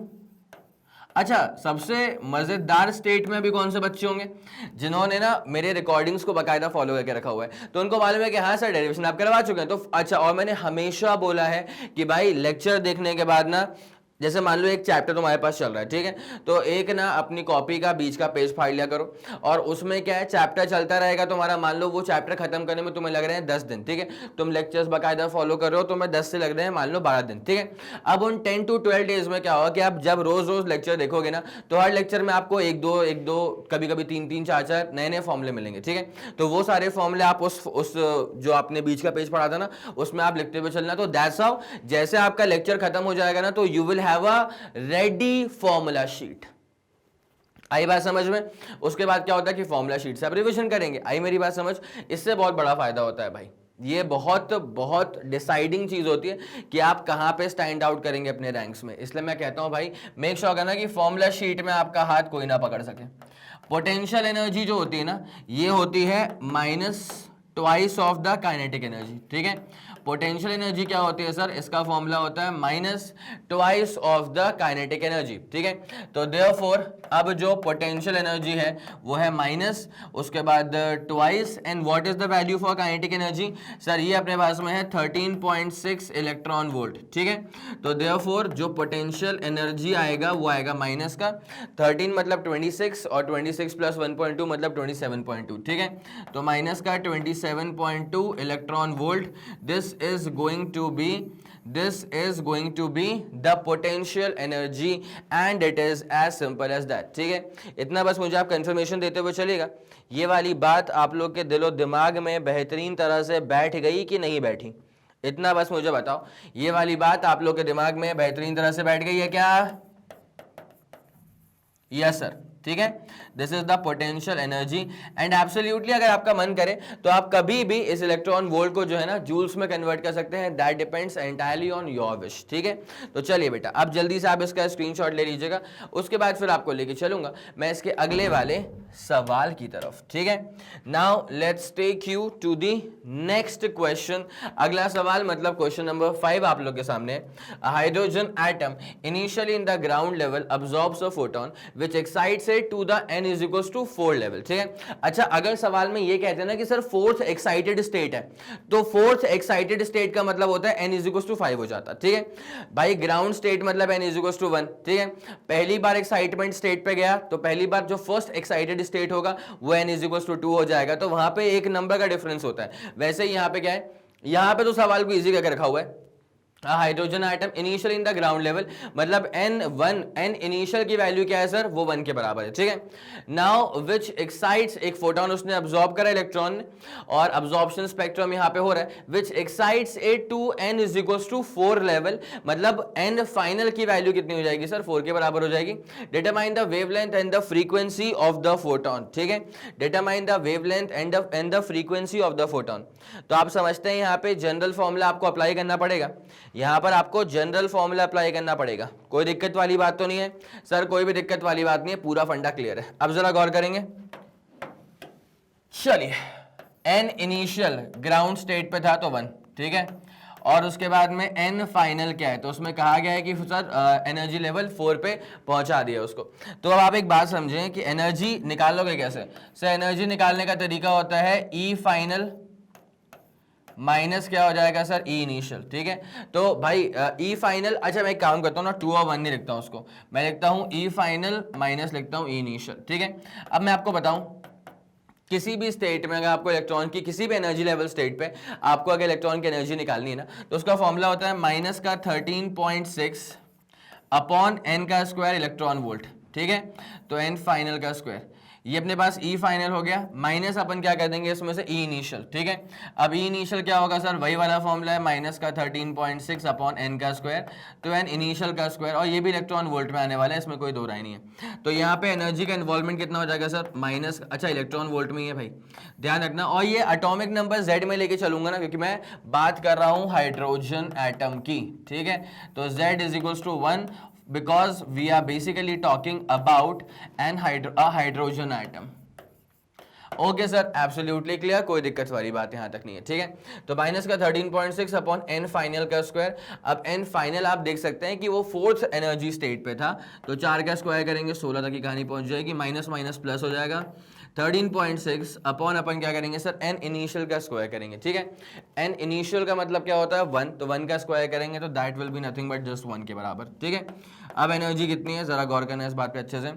अच्छा, सबसे मजेदार स्टेट में भी कौन से बच्चे होंगे जिन्होंने ना मेरे रिकॉर्डिंग्स को बकायदा फॉलो करके रखा हुआ है, तो उनको मालूम है कि हाँ सर डेरिवेशन आप करवा चुके हैं। तो अच्छा, और मैंने हमेशा बोला है कि भाई लेक्चर देखने के बाद ना, जैसे मान लो एक चैप्टर तुम्हारे पास चल रहा है, ठीक है, तो एक ना अपनी कॉपी का बीच का पेज फाड़ लिया करो, और उसमें क्या है, चैप्टर चलता रहेगा तुम्हारा। मान लो वो चैप्टर खत्म करने में तुम्हें लग रहे हैं 10 दिन, ठीक है, तुम लेक्चर्स बाकायदा फॉलो कर रहे हो, तुम्हें 10 से लग रहे हैं मान लो 12 दिन, ठीक है। अब उन 10 to 12 डेज में क्या होगा कि आप जब रोज रोज लेक्चर देखोगे ना, तो हर लेक्चर में आपको एक दो कभी कभी 3 4 नए नए फॉर्मूले मिलेंगे, ठीक है। तो वो सारे फॉर्मूले आप उस जो आपने बीच का पेज पढ़ा था ना, उसमें आप लिखते हुए चलना। तो दैट्स हाउ, जैसे आपका लेक्चर खत्म हो जाएगा ना, तो you will have a ready formula sheet. आई बात समझ में? उसके बाद क्या होता है कि फॉर्मूला शीट से आप रिवीजन करेंगे। आई मेरी बात समझ? इससे बहुत बड़ा फायदा होता है भाई, ये बहुत बहुत डिसाइडिंग चीज होती है कि आप कहां पे स्टैंड आउट करेंगे अपने रैंक्स में। इसलिए मैं कहता हूं भाई, मेक श्योर करना कि फॉर्मूला शीट में आपका हाथ कोई ना पकड़ सके। पोटेंशियल एनर्जी जो होती है ना, ये होती है minus twice of the kinetic energy, ठीक है। पोटेंशियल एनर्जी क्या होती है सर? इसका फॉर्मूला होता है minus twice of the kinetic energy, ठीक है। तो देयरफॉर अब जो पोटेंशियल एनर्जी है वो है माइनस, उसके बाद twice, and what is the value for kinetic energy? Sir ये अपने पास में है 13.6 इलेक्ट्रॉन वोल्ट, ठीक है। तो देयरफॉर जो पोटेंशियल एनर्जी आएगा वो आएगा माइनस का 13 मतलब 26, और 26 प्लस 1.2 मतलब 27.2, ठीक है। तो माइनस का 27.2 electron volt, this is going to be the potential energy, and it is as simple as that, ठीक है। इतना बस मुझे आप कंफर्मेशन देते हुए चलिएगा। ये वाली बात आप लोग के दिलो दिमाग में बेहतरीन तरह से बैठ गई कि नहीं बैठी? इतना बस मुझे बताओ, ये वाली बात आप लोग के दिमाग में बेहतरीन तरह से बैठ गई है क्या? यस सर, ठीक है। This is the potential energy, and absolutely अगर आपका मन करे तो आप कभी भी इस इलेक्ट्रॉन वोल्ट को जो है ना जूल्स में कन्वर्ट कर सकते हैं। That depends entirely on your wish, ठीक है। तो चलिए बेटा, अब जल्दी से आप इसका स्क्रीनशॉट ले लीजिएगा, उसके बाद फिर आपको लेके चलूंगा मैं इसके अगले वाले सवाल की तरफ, ठीक है। Now let's take you to the next question. अगला सवाल मतलब क्वेश्चन नंबर 5 आप लोग के सामने। Hydrogen atom initially in the ground level absorbs a photon which excites it to the n is equals to 4 level, ठीक है। अच्छा, अगर सवाल में ये कहते हैं ना कि सर फोर्थ एक्साइटेड स्टेट है, तो फोर्थ एक्साइटेड स्टेट का मतलब होता है n is equals to 5 हो जाता है, ठीक है भाई। ग्राउंड स्टेट मतलब n is equals to 1, ठीक है। पहली बार एक्साइटमेंट स्टेट पे गया तो पहली बार जो फर्स्ट एक्साइटेड स्टेट होगा वो n is equals to 2 हो जाएगा, तो वहां पे एक नंबर का डिफरेंस होता है। वैसे ही यहाँ पे क्या है, यहां पे तो सवाल को इजी करके रखा हुआ है, hydrogen atom initial in the ground level, मतलब n1 n इनिशियल की वैल्यू क्या है सर, वो 1 के बराबर है, ठीक है। नाउ विच एक्साइट्स, एक फोटोन उसने अब्सॉर्ब करा इलेक्ट्रॉन ने, और अब्सॉर्प्शन स्पेक्ट्रम यहां पे हो रहा है, which excites it to n is equals to 4 level, मतलब n फाइनल की वैल्यू कितनी हो जाएगी सर, 4 के बराबर हो जाएगी। Determine the wavelength and the frequency of the photon, ठीक है, determine the wavelength and the frequency of the photon. तो आप समझते हैं यहां पे जनरल फॉर्मूला आपको अप्लाई करना पड़ेगा, यहां पर आपको जनरल फॉर्मूला अप्लाई करना पड़ेगा। कोई दिक्कत वाली बात तो नहीं है सर, कोई भी दिक्कत वाली बात नहीं है, पूरा फंडा क्लियर है। अब जरा गौर करेंगे, चलिए n इनिशियल ग्राउंड स्टेट पे था तो 1, ठीक है, और उसके बाद में n फाइनल क्या है, तो उसमें कहा गया है कि सर एनर्जी लेवल 4 पे पहुंचा दिया उसको। तो अब आप एक बात समझें कि एनर्जी निकालोगे कैसे सर, एनर्जी निकालने का तरीका होता है E फाइनल माइनस क्या हो जाएगा सर, ई इनिशियल, ठीक है। तो भाई ई फाइनल, अच्छा मैं एक काम करता हूँ ना, 2 और 1 नहीं लिखता हूँ उसको, मैं लिखता हूँ ई फाइनल माइनस लिखता हूँ ई इनिशियल, ठीक है। अब मैं आपको बताऊं, किसी भी स्टेट में अगर आपको इलेक्ट्रॉन की किसी भी एनर्जी लेवल स्टेट पे आपको अगर इलेक्ट्रॉन की एनर्जी निकालनी है ना, तो उसका फॉर्मूला होता है माइनस का 13.6 अपॉन एन का स्क्वायर इलेक्ट्रॉन वोल्ट, ठीक है। तो एन फाइनल का स्क्वायर, ये अपने पास ई फाइनल हो गया, माइनस अपन क्या कर देंगे इसमें से ई इनिशियल, ठीक है। अब ई इनिशियल क्या होगा सर, वही वाला फॉर्मूला है, माइनस का 13.6 अपॉन एन का स्क्वायर, तो एन इनिशियल का स्क्वायर, और ये भी इलेक्ट्रॉन वोल्ट में आने वाला है, इसमें कोई दो राय नहीं है। तो यहाँ पे एनर्जी का इन्वॉल्वमेंट कितना हो जाएगा सर, माइनस, अच्छा इलेक्ट्रॉन वोल्ट में ही है भाई, ध्यान रखना। और ये एटॉमिक नंबर जेड में लेके चलूंगा ना, क्योंकि मैं बात कर रहा हूँ हाइड्रोजन एटम की, ठीक है। तो Z is equals to 1 because we are basically talking about a hydrogen atom. Okay sir, absolutely clear, कोई दिक्कत वाली बात यहां तक नहीं है, ठीक है। तो माइनस का 13.6 अपॉन एन फाइनल का स्क्वायर। अब एन फाइनल आप देख सकते हैं कि वो 4th एनर्जी स्टेट पे था, तो 4 का स्क्वायर करेंगे 16 तक की कहानी पहुंच जाएगी, माइनस माइनस प्लस हो जाएगा, 13.6 अपॉन अपन क्या करेंगे सर, एन इनिशियल का स्क्वायर करेंगे, ठीक है। एन इनिशियल का मतलब क्या होता है 1, तो 1 का स्क्वायर करेंगे तो that will be nothing but just 1 के बराबर, ठीक है। अब एनर्जी कितनी है जरा गौर करना है इस बात पे अच्छे से,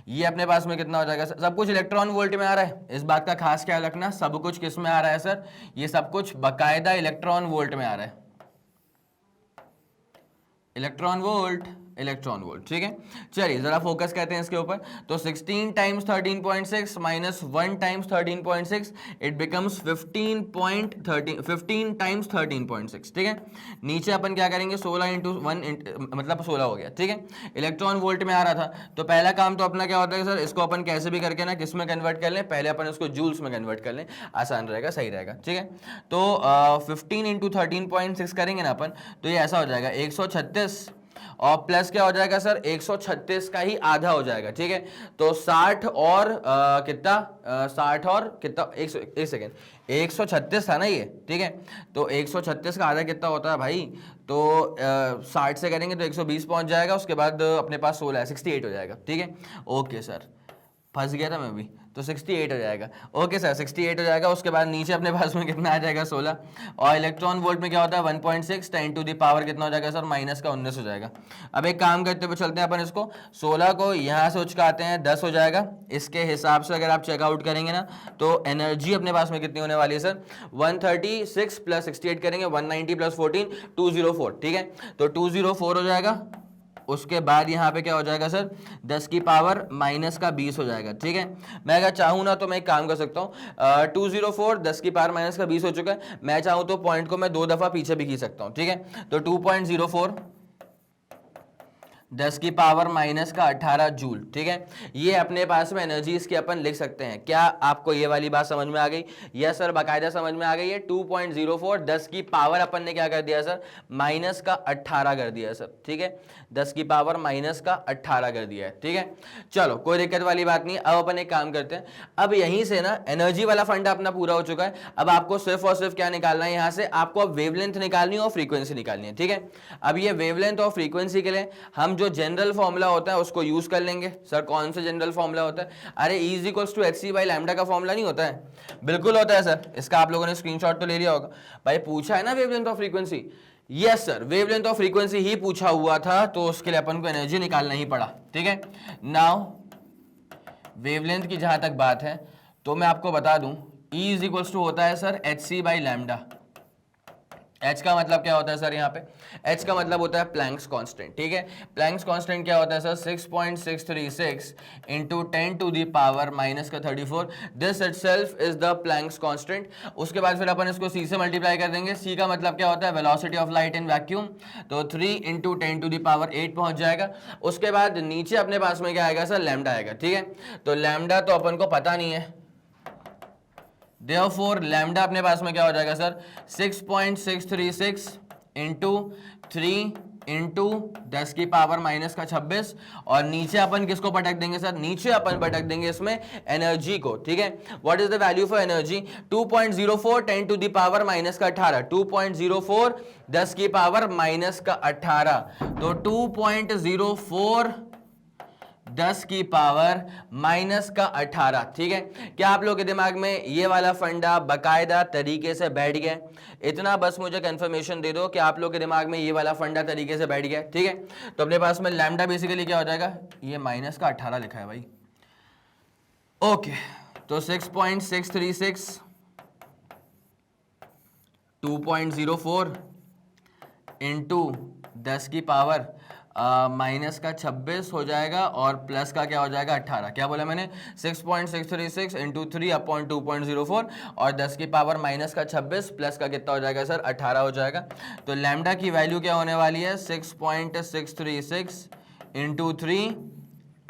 ये अपने पास में कितना हो जाएगा सर, सब कुछ इलेक्ट्रॉन वोल्ट में आ रहा है, इस बात का खास ख्याल रखना, सब कुछ किस में आ रहा है सर, ये सब कुछ बकायदा इलेक्ट्रॉन वोल्ट में आ रहा है, इलेक्ट्रॉन वोल्ट, ठीक है। चलिए जरा फोकस करते हैं इसके ऊपर, तो 16 times 13.6 minus 1 times 13.6 it becomes 15 times 13.6, ठीक है। नीचे अपन क्या करेंगे 16 इंटू 1 मतलब 16 हो गया, ठीक है। इलेक्ट्रॉन वोल्ट में आ रहा था, तो पहला काम तो अपना क्या होता है सर, इसको अपन कैसे भी करके ना किस में कन्वर्ट कर लें, पहले अपन इसको जूल्स में कन्वर्ट कर लें, आसान रहेगा, सही रहेगा, ठीक है। तो 15 इंटू 13.6 करेंगे ना अपन, तो ये ऐसा हो जाएगा 136 और प्लस क्या हो जाएगा सर, 136 का ही आधा हो जाएगा, ठीक है। तो 60 और कितना 60 और कितना, एक सेकेंड, 136 था ना ये, ठीक है। तो 136 का आधा कितना होता है भाई, तो 60 से करेंगे तो 120 पहुंच जाएगा, उसके बाद अपने पास 16 है, 68 हो जाएगा, ठीक है। ओके सर, फंस गया था मैं भी, तो 68 हो जाएगा, ओके सर 68 हो जाएगा। उसके बाद नीचे अपने पास में कितना आ जाएगा 16, और इलेक्ट्रॉन वोल्ट में क्या होता है 1.6 10 टू द पावर कितना हो जाएगा सर, माइनस का 19 हो जाएगा। अब एक काम करते हुए चलते हैं अपन, इसको 16 को यहाँ से उचकाते हैं 10 हो जाएगा, इसके हिसाब से अगर आप चेकआउट करेंगे ना, तो एनर्जी अपने पास में कितनी होने वाली है सर, 136 प्लस 68 करेंगे 190 प्लस 14 204, ठीक है। तो 204 हो जाएगा, उसके बाद यहाँ पे क्या हो जाएगा सर, 10 की पावर माइनस का 20 हो जाएगा, ठीक है। मैं अगर चाहूँ ना तो मैं एक काम कर सकता हूँ, 204 10 की पावर माइनस का 20 हो चुका है, मैं चाहूँ तो पॉइंट को मैं 2 दफ़ा पीछे भी खींच सकता हूँ, ठीक है। तो 2.04 10 की पावर माइनस का 18 जूल, ठीक है। ये अपने पास में एनर्जी इसकी अपन लिख सकते हैं। क्या आपको ये वाली बात समझ में आ गई? यस सर, बाकायदा समझ में आ गई है। 2.04 10 की पावर अपन ने क्या कर दिया सर, माइनस का 18 कर दिया सर, ठीक है। 10 की पावर माइनस का 18 कर दिया है, ठीक है। चलो कोई दिक्कत वाली बात नहीं। अब अपन एक काम करते हैं, अब यहीं से ना एनर्जी वाला फंडा अपना पूरा हो चुका है। अब आपको सिर्फ और सिर्फ क्या निकालना है, यहाँ से आपको अब वेवलेंथ निकालनी है और फ्रीक्वेंसी निकालनी है, ठीक है। अब ये वेवलेंथ और फ्रीक्वेंसी के लिए हम जो जनरल फॉर्मूला होता है उसको यूज कर लेंगे। सर कौन सा जनरल फॉर्मूला होता है? अरे E equals to hc by lambda का फॉर्मूला नहीं होता है? बिल्कुल होता है सर, इसका आप लोगों ने स्क्रीनशॉट तो ले लिया होगा। भाई पूछा है ना वेवलेंथ और फ्रीक्वेंसी। यस सर, वेवलेंथ और फ्रीक्वेंसी ही पूछा हुआ था, तो उसके लिए अपन को एनर्जी निकालना ही पड़ा, ठीक है। नाउ वेवलेंथ की जहां तक बात है तो मैं आपको बता दूं E इक्वल्स टू होता है sir hc by lambda, H का मतलब क्या होता है सर यहाँ पे? H का मतलब होता है प्लैंक्स कांस्टेंट, ठीक है। प्लैंक्स कांस्टेंट क्या होता है sir? 6.636 into 10 to the power minus का 34, this itself is the Planck's constant. उसके बाद फिर अपन इसको C से मल्टीप्लाई कर देंगे। C का मतलब क्या होता है? Velocity of light in vacuum, तो 3 इंटू 10 टू दी पावर 8 पहुंच जाएगा। उसके बाद नीचे अपने पास में क्या आएगा सर? लैम्डा आएगा, ठीक है। तो लैम्डा तो अपन को पता नहीं है, Therefore लैम्डा अपने पास में क्या हो जाएगा सर? 6.636 इंटू 3 इंटू 10 की पावर माइनस का 26, और नीचे अपन किसको पटक देंगे सर? नीचे अपन पटक देंगे इसमें एनर्जी को, ठीक है। What is the value for energy? 2.04 10 to the power minus का 18, 2.04 10 की पावर माइनस का 18, तो 2.04 10 की पावर माइनस का 18, ठीक है। क्या आप लोगों के दिमाग में ये वाला फंडा बकायदा तरीके से बैठ गया? इतना बस मुझे कंफर्मेशन दे दो कि आप लोगों के दिमाग में ये वाला फंडा तरीके से बैठ गया, ठीक है। तो अपने पास में लैम्डा बेसिकली क्या हो जाएगा? ये माइनस का 18 लिखा है भाई, ओके। तो 6.636 2.04 इंटू 10 की पावर माइनस का 26 हो जाएगा, और प्लस का क्या हो जाएगा? 18। क्या बोला मैंने? 6.636 इंटू 3 अपॉन 2.04 और 10 की पावर माइनस का 26 प्लस का कितना हो जाएगा सर? 18 हो जाएगा। तो लैम्डा की वैल्यू क्या होने वाली है? 6.636 इंटू 3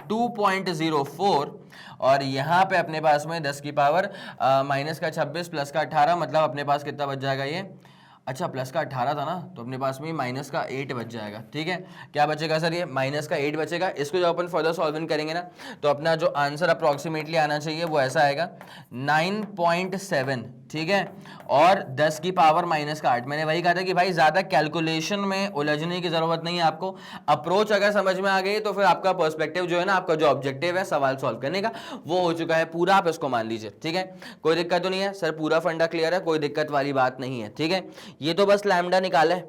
2.04, और यहाँ पे अपने पास में 10 की पावर माइनस का 26 प्लस का 18, मतलब अपने पास कितना बच जाएगा ये? अच्छा, प्लस का 18 था ना, तो अपने पास में माइनस का 8 बच जाएगा, ठीक है। क्या बचेगा सर? ये माइनस का 8 बचेगा। इसको जब अपन फर्दर सॉल्विंग करेंगे ना, तो अपना जो आंसर अप्रॉक्सीमेटली आना चाहिए वो ऐसा आएगा 9.7, ठीक है, और 10 की पावर माइनस का 8। मैंने वही कहा था कि भाई ज़्यादा कैलकुलेशन में उलझने की ज़रूरत नहीं है आपको। अप्रोच अगर समझ में आ गई तो फिर आपका पर्सपेक्टिव जो है ना, आपका जो ऑब्जेक्टिव है सवाल सॉल्व करने का, वो हो चुका है पूरा। आप इसको मान लीजिए, ठीक है। कोई दिक्कत तो नहीं है सर? पूरा फंडा क्लियर है, कोई दिक्कत वाली बात नहीं है, ठीक है। ये तो बस लैम्डा निकाला है।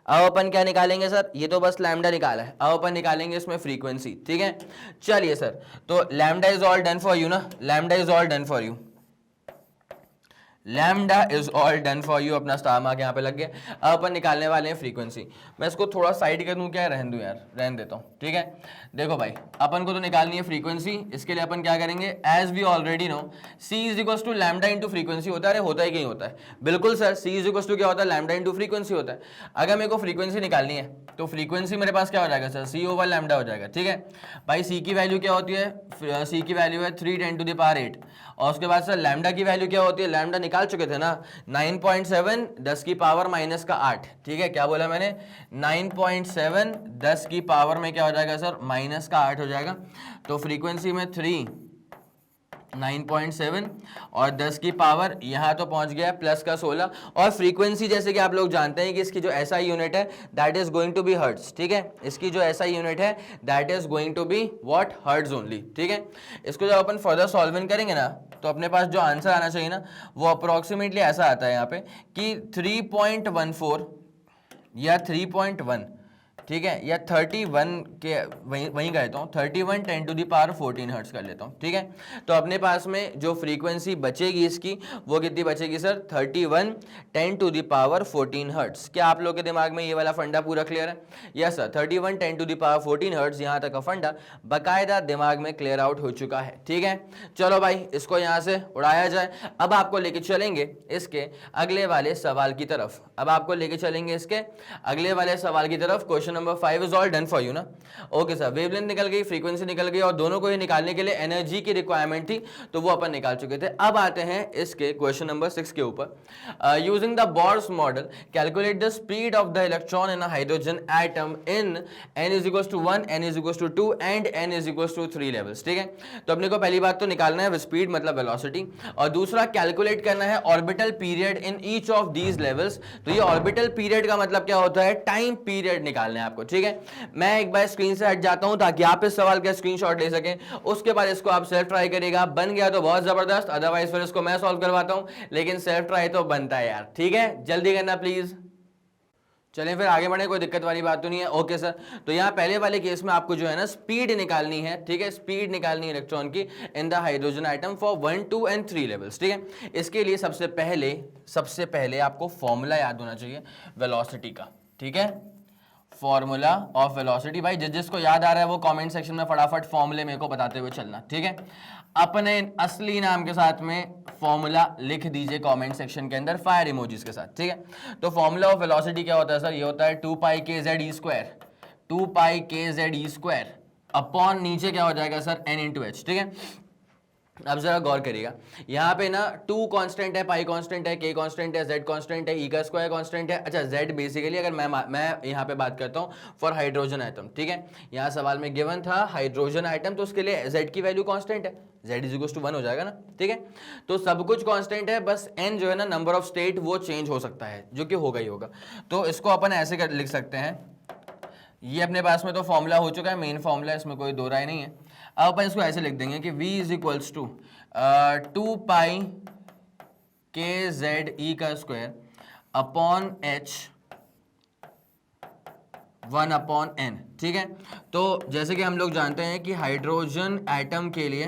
अब अपन क्या निकालेंगे सर? ये तो बस लैम्डा निकाला है, अब अपन निकालेंगे इसमें फ्रीक्वेंसी, ठीक है। चलिए सर, तो lambda is all done for you ना, lambda is all done for you, lambda is all done for you. अपना स्टार मार्क यहाँ पे लग गया। अब अपन निकालने वाले हैं फ्रीक्वेंसी। मैं इसको थोड़ा साइड कर दूं क्या? रहने दूं यार, रहने देता हूँ, ठीक है। देखो भाई, अपन को तो निकालनी है फ्रीक्वेंसी। इसके लिए अपन क्या करेंगे? As we already know, C is equal to lambda into frequency होता है। अरे होता ही कहीं होता है? बिल्कुल sir, C is equal to क्या होता है? लैम्डा इंटू फ्रीक्वेंसी होता है। अगर मेरे को फ्रीक्वेंसी निकालनी है तो फ्रीक्वेंसी मेरे पास क्या हो जाएगा सर? सी ओवर लैम्डा हो जाएगा, ठीक है भाई। सी की वैल्यू क्या होती है? सी की वैल्यू है 3 10 टू द पावर 8, और उसके बाद सर लैम्डा की वैल्यू क्या होती है? लैम्डा निकाल चुके थे ना, 9.7 10 की पावर माइनस का 8, ठीक है। क्या बोला मैंने? 9.7 10 की पावर में क्या हो जाएगा सर? माइनस का 8 हो जाएगा। तो फ्रीक्वेंसी में 3 9.7 और 10 की पावर यहाँ तो पहुंच गया प्लस का 16, और फ्रीक्वेंसी जैसे कि आप लोग जानते हैं कि इसकी जो एसआई यूनिट है that is going to be hertz, ठीक है। इसकी जो एसआई यूनिट है that is going to be what? Hertz only, ठीक है। इसको जब अपन फर्दर सॉल्विंग करेंगे ना, तो अपने पास जो आंसर आना चाहिए ना, वो अप्रोक्सीमेटली ऐसा आता है यहाँ पे कि 3.14 या 3.1, ठीक है, या 31 के वहीं कहता हूँ, 31 10 टू दी पावर 14 हर्ट्ज कर लेता हूँ, ठीक है। तो अपने पास में जो फ्रीक्वेंसी बचेगी इसकी, वो कितनी बचेगी sir? 31 10 to the power 14 hertz. क्या आप लोग के दिमाग में ये वाला फंडा पूरा क्लियर है? Yes sir, 31 10 to the power 14 hertz, यहाँ तक का फंडा बाकायदा दिमाग में क्लियर आउट हो चुका है, ठीक है। चलो भाई, इसको यहाँ से उड़ाया जाए। अब आपको लेके चलेंगे इसके अगले वाले सवाल की तरफ। अब आपको लेके चलेंगे इसके अगले वाले सवाल की तरफ। Question number 5 is all done for you ना। ओके सर, वेवलेंथ निकल गई, फ्रीक्वेंसी निकल गई, और दोनों को ही निकालने के लिए एनर्जी की रिक्वायरमेंट थी, तो वो अपन निकाल चुके थे। अब आते हैं इसके क्वेश्चन नंबर 6 के ऊपर। Using the Bohr's model calculate the speed of the electron in a hydrogen atom in n is equals to 1, n is equals to 2 and n is equals to 3 levels, ठीक है। तो अपने को पहली बात तो निकालना है स्पीड मतलब वेलोसिटी, और दूसरा कैलकुलेट करना है orbital period in each of these levels. तो ये ऑर्बिटल पीरियड का मतलब क्या होता है? टाइम पीरियड निकालना है आपको, ठीक है। मैं एक बार स्क्रीन से हट जाता हूं ताकि आप इस सवाल का स्क्रीनशॉट ले सकें, उसके बाद इसको आप सेल्फ ट्राई करिएगा। बन गया तो बहुत जबरदस्त, अदरवाइज फिर इसको मैं सॉल्व करवाता हूं, लेकिन सेल्फ ट्राई तो बनता है यार, ठीक है। जल्दी करना प्लीज। चलें फिर आगे बढ़े, कोई दिक्कत वाली बात तो नहीं है। ओके सर, तो यहाँ पहले वाले केस में आपको जो है ना स्पीड निकालनी है, ठीक है, स्पीड निकालनी है इलेक्ट्रॉन की in the hydrogen atom for 1, 2 and 3 levels, ठीक है। इसके लिए सबसे पहले आपको फॉर्मूला याद होना चाहिए वेलोसिटी का, ठीक है, फॉर्मूला ऑफ वेलोसिटी। भाई जिसको याद आ रहा है वो कमेंट सेक्शन में फटाफट फॉर्मूले मेरे को बताते हुए चलना, ठीक है। अपने असली नाम के साथ में फॉर्मूला लिख दीजिए कमेंट सेक्शन के अंदर फायर इमोजीज के साथ, ठीक है। तो फॉर्मूला ऑफ वेलोसिटी क्या होता है सर? ये होता है 2 पाई के जेड ई स्क्वायर, 2 पाई के जेड ई स्क्वायर अपॉन नीचे क्या हो जाएगा सर? n इंटू एच, ठीक है। अब जरा गौर करिएगा, यहाँ पे ना 2 कांस्टेंट है, पाई कांस्टेंट है, k कांस्टेंट है, z कांस्टेंट है, e का स्क्वायर कांस्टेंट है। अच्छा z बेसिकली अगर मैं यहाँ पे बात करता हूँ फॉर हाइड्रोजन आइटम, ठीक है। यहाँ सवाल में गिवन था हाइड्रोजन आइटम, तो उसके लिए z की वैल्यू कांस्टेंट है, z इज इक्वल टू 1 हो जाएगा ना, ठीक है। तो सब कुछ कांस्टेंट है, बस n जो है ना नंबर ऑफ स्टेट वो चेंज हो सकता है, जो कि होगा ही होगा। तो इसको अपन ऐसे लिख सकते हैं, ये अपने पास में तो फॉर्मूला हो चुका है, मेन फॉर्मूला, इसमें कोई दो राय नहीं है। अब अपन इसको ऐसे लिख देंगे कि v इज इक्वल्स टू 2 पाई के जेड ई का square upon h 1 upon n, ठीक है। तो जैसे कि हम लोग जानते हैं कि हाइड्रोजन एटम के लिए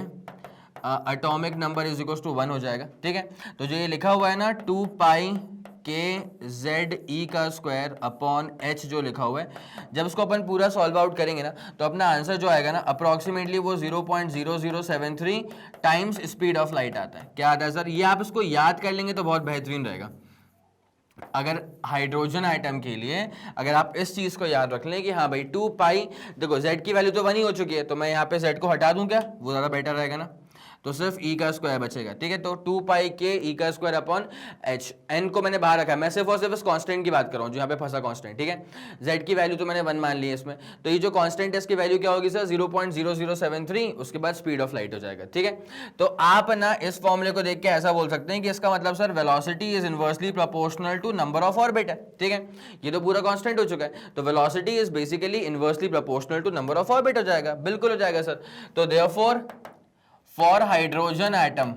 atomic number is equals to 1 हो जाएगा, ठीक है। तो जो ये लिखा हुआ है ना 2 पाई के जेड ई का स्क्वायर अपॉन एच जो लिखा हुआ है, जब इसको अपन पूरा सॉल्व आउट करेंगे ना तो अपना आंसर जो आएगा ना अप्रोक्सीमेटली वो 0.0073 टाइम्स स्पीड ऑफ लाइट आता है। क्या आता है सर? ये आप इसको याद कर लेंगे तो बहुत बेहतरीन रहेगा। अगर हाइड्रोजन आइटम के लिए अगर आप इस चीज को याद रख लें कि हाँ भाई 2 पाई, देखो z की वैल्यू तो 1 ही हो चुकी है, तो मैं यहाँ पे z को हटा दूं क्या? वो ज्यादा बेटर रहेगा ना, तो सिर्फ e का स्क्वायर बचेगा, ठीक है। तो 2 पाई के e का स्क्वायर अपॉन h, n को मैंने बाहर रखा है, मैं सिर्फ और सिर्फ इस कांस्टेंट की बात कर रहा हूँ जो यहाँ पे फंसा कांस्टेंट, ठीक है। z की वैल्यू तो मैंने 1 मान ली है इसमें, तो ये जो कांस्टेंट है इसकी वैल्यू क्या होगी सर? 0.0073, उसके बाद स्पीड ऑफ लाइट हो जाएगा, ठीक है। तो आप ना इस फॉर्मूले को देख के ऐसा बोल सकते हैं कि इसका मतलब sir velocity is inversely proportional to number of orbit है, ठीक है। ये तो पूरा कांस्टेंट हो चुका है, तो velocity is basically inversely proportional to number of orbit हो जाएगा, बिल्कुल हो जाएगा सर। तो देयरफॉर फॉर हाइड्रोजन आइटम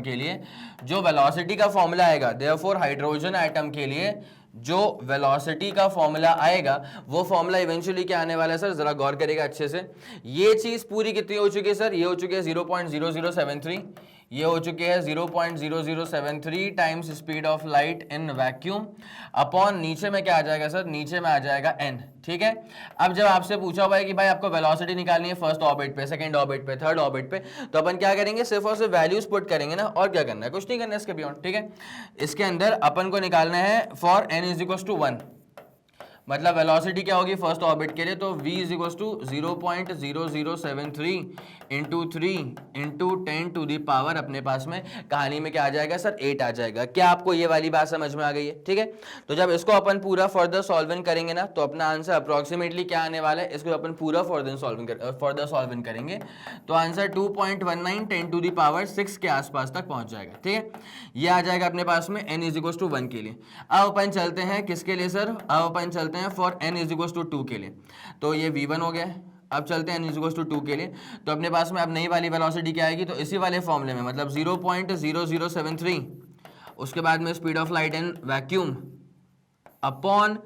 के लिए जो वेलोसिटी का फॉर्मूला आएगा, देयरफॉर हाइड्रोजन आइटम के लिए जो वेलोसिटी का फॉर्मूला आएगा वो फॉर्मूला इवेंचुअली क्या आने वाला है सर? जरा गौर करेगा अच्छे से। ये चीज पूरी कितनी हो चुकी है सर? ये हो चुकी है 0.0073, ये हो चुकी है 0.0073 times speed of light in vacuum upon नीचे में क्या आ जाएगा सर? नीचे में आ जाएगा n, ठीक है। अब जब आपसे पूछा हुआ है कि भाई आपको वेलोसिटी निकालनी है फर्स्ट ऑर्बिट पे, सेकंड ऑर्बिट पे, थर्ड ऑर्बिट पे, तो अपन क्या करेंगे? सिर्फ और सिर्फ वैल्यूज पुट करेंगे ना, और क्या करना है? कुछ नहीं करना है इसके बियॉन्ड, ठीक है। इसके अंदर अपन को निकालना है for n is equal to 1, मतलब वेलोसिटी क्या होगी फर्स्ट ऑर्बिट के लिए? तो v is equal to 0.0073 into 3 into 10 to the power, अपने पास में कहानी में क्या आ जाएगा सर? 8 आ जाएगा। क्या आपको ये वाली बात समझ में आ गई है? ठीक है। तो जब इसको अपन पूरा फर्दर सॉल्विंग करेंगे ना तो अपना आंसर अप्रोक्सीमेटली क्या आने वाला है? इसको अपन पूरा फर्दर सॉल्विंग करेंगे तो आंसर 2.19 10 टू दी पावर 6 के आसपास तक पहुंच जाएगा, ठीक है। ये आ जाएगा अपने पास में n इज इक्वल टू 1 के लिए। अब अपन चलते हैं किसके लिए सर? अब अपन चलते हैं for n is equal to 2 के लिए। तो ये v1 हो गया। अब चलते हैं n इज इक्वल टू 2 के लिए, तो अपने पास में अब नई वाली वेलोसिटी क्या आएगी? तो इसी वाले फॉर्मूले में, मतलब 0.0073, उसके बाद में speed of light in vacuum upon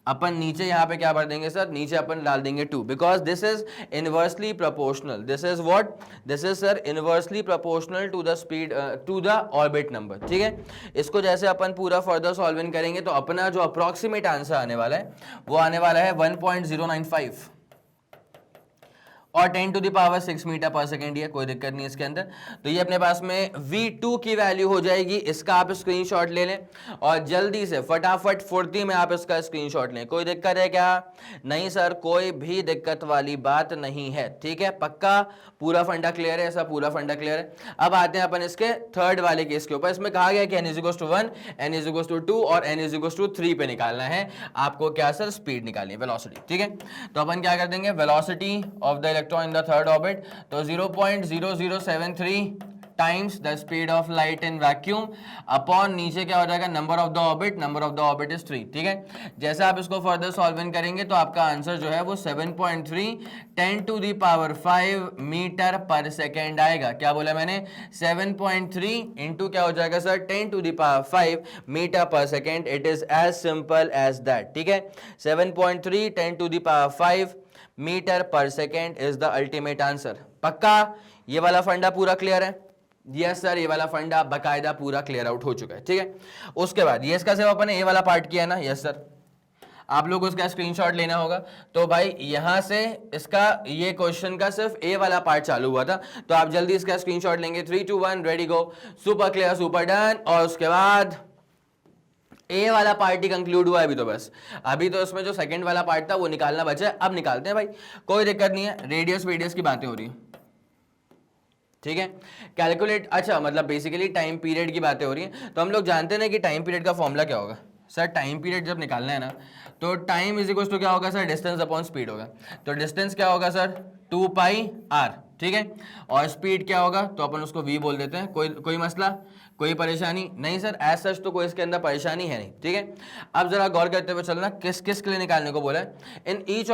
अपन नीचे यहाँ पे क्या भर देंगे सर? नीचे अपन डाल देंगे 2, because this is inversely proportional. This is what? This is sir inversely proportional to the speed to the orbit number, ठीक है। इसको जैसे अपन पूरा फर्दर सॉल्विंग करेंगे तो अपना जो अप्रोक्सीमेट आंसर आने वाला है वो आने वाला है 1.095 और 10 to the power 6 metre per second, ये कोई दिक्कत नहीं इसके अंदर। तो ये अपने पास में v2 की वैल्यू हो जाएगी। इसका आप स्क्रीनशॉट ले लें और जल्दी से फटाफट फुर्ती में आप इसका स्क्रीनशॉट लें। कोई दिक्कत है क्या? नहीं सर, कोई भी दिक्कत वाली बात नहीं है, ठीक है। पक्का पूरा फंडा क्लियर है? ऐसा पूरा फंडा क्लियर है। अब आते हैं अपन इसके थर्ड वाले केस के ऊपर। इसमें कहा गया कि n is equal to 1, n is equal to 2 और n इज इक्वल टू 3 पे निकालना है आपको। क्या सर? स्पीड निकालनी है, वेलोसिटी, ठीक है। तो अपन क्या कर देंगे? Velocity of the electron in the third orbit, तो 0.0073 times the speed of light in vacuum upon नीचे क्या हो जाएगा, number of the orbit, number of the orbit is 3, ठीक है। जैसे आप इसको फर्दर सॉल्व इन करेंगे तो आपका आंसर जो है वो 7.3 10⁵ मीटर पर सेकेंड आएगा। क्या बोला मैंने, 7.3 इंटू क्या हो जाएगा sir, 10⁵ metre per second. It is as simple as that, ठीक है। 7.3 10⁵ metre per second is the ultimate answer. पक्का ये वाला फंडा पूरा क्लियर है? यस सर, ये वाला फंडा बकायदा पूरा क्लियर आउट हो चुका है, ठीक है। उसके बाद ये इसका सिर्फ अपन ने ये वाला पार्ट किया ना, यस सर, आप लोग उसका स्क्रीनशॉट लेना होगा। तो भाई यहां से इसका ये क्वेश्चन का सिर्फ ए वाला पार्ट चालू हुआ था, तो आप जल्दी इसका स्क्रीनशॉट लेंगे। 3 2 1 रेडी गो, सुपर क्लियर, सुपर डन। और उसके बाद ए वाला पार्ट ही कंक्लूड हुआ है अभी तो, बस अभी तो इसमें जो सेकंड वाला पार्ट था वो निकालना बचा है, अब निकालते हैं भाई, कोई दिक्कत नहीं है। रेडियस वेडियस की बातें हो रही है, ठीक है। कैलकुलेट, अच्छा मतलब बेसिकली टाइम पीरियड की बातें हो रही हैं। तो हम लोग जानते हैं ना कि टाइम पीरियड का फॉर्मूला क्या होगा सर। टाइम पीरियड जब निकालना है ना तो टाइम इज इक्वल टू क्या होगा सर, डिस्टेंस अपॉन स्पीड होगा। तो डिस्टेंस क्या होगा सर, 2πr, ठीक है। और स्पीड क्या होगा, तो अपन उसको v बोल देते हैं। कोई मसला, कोई परेशानी नहीं सर, एज सच तो कोई इसके अंदर परेशानी है नहीं, ठीक है। अब जरा गौर करते हुए चलना, किस किस के लिए निकालने को बोला है, in each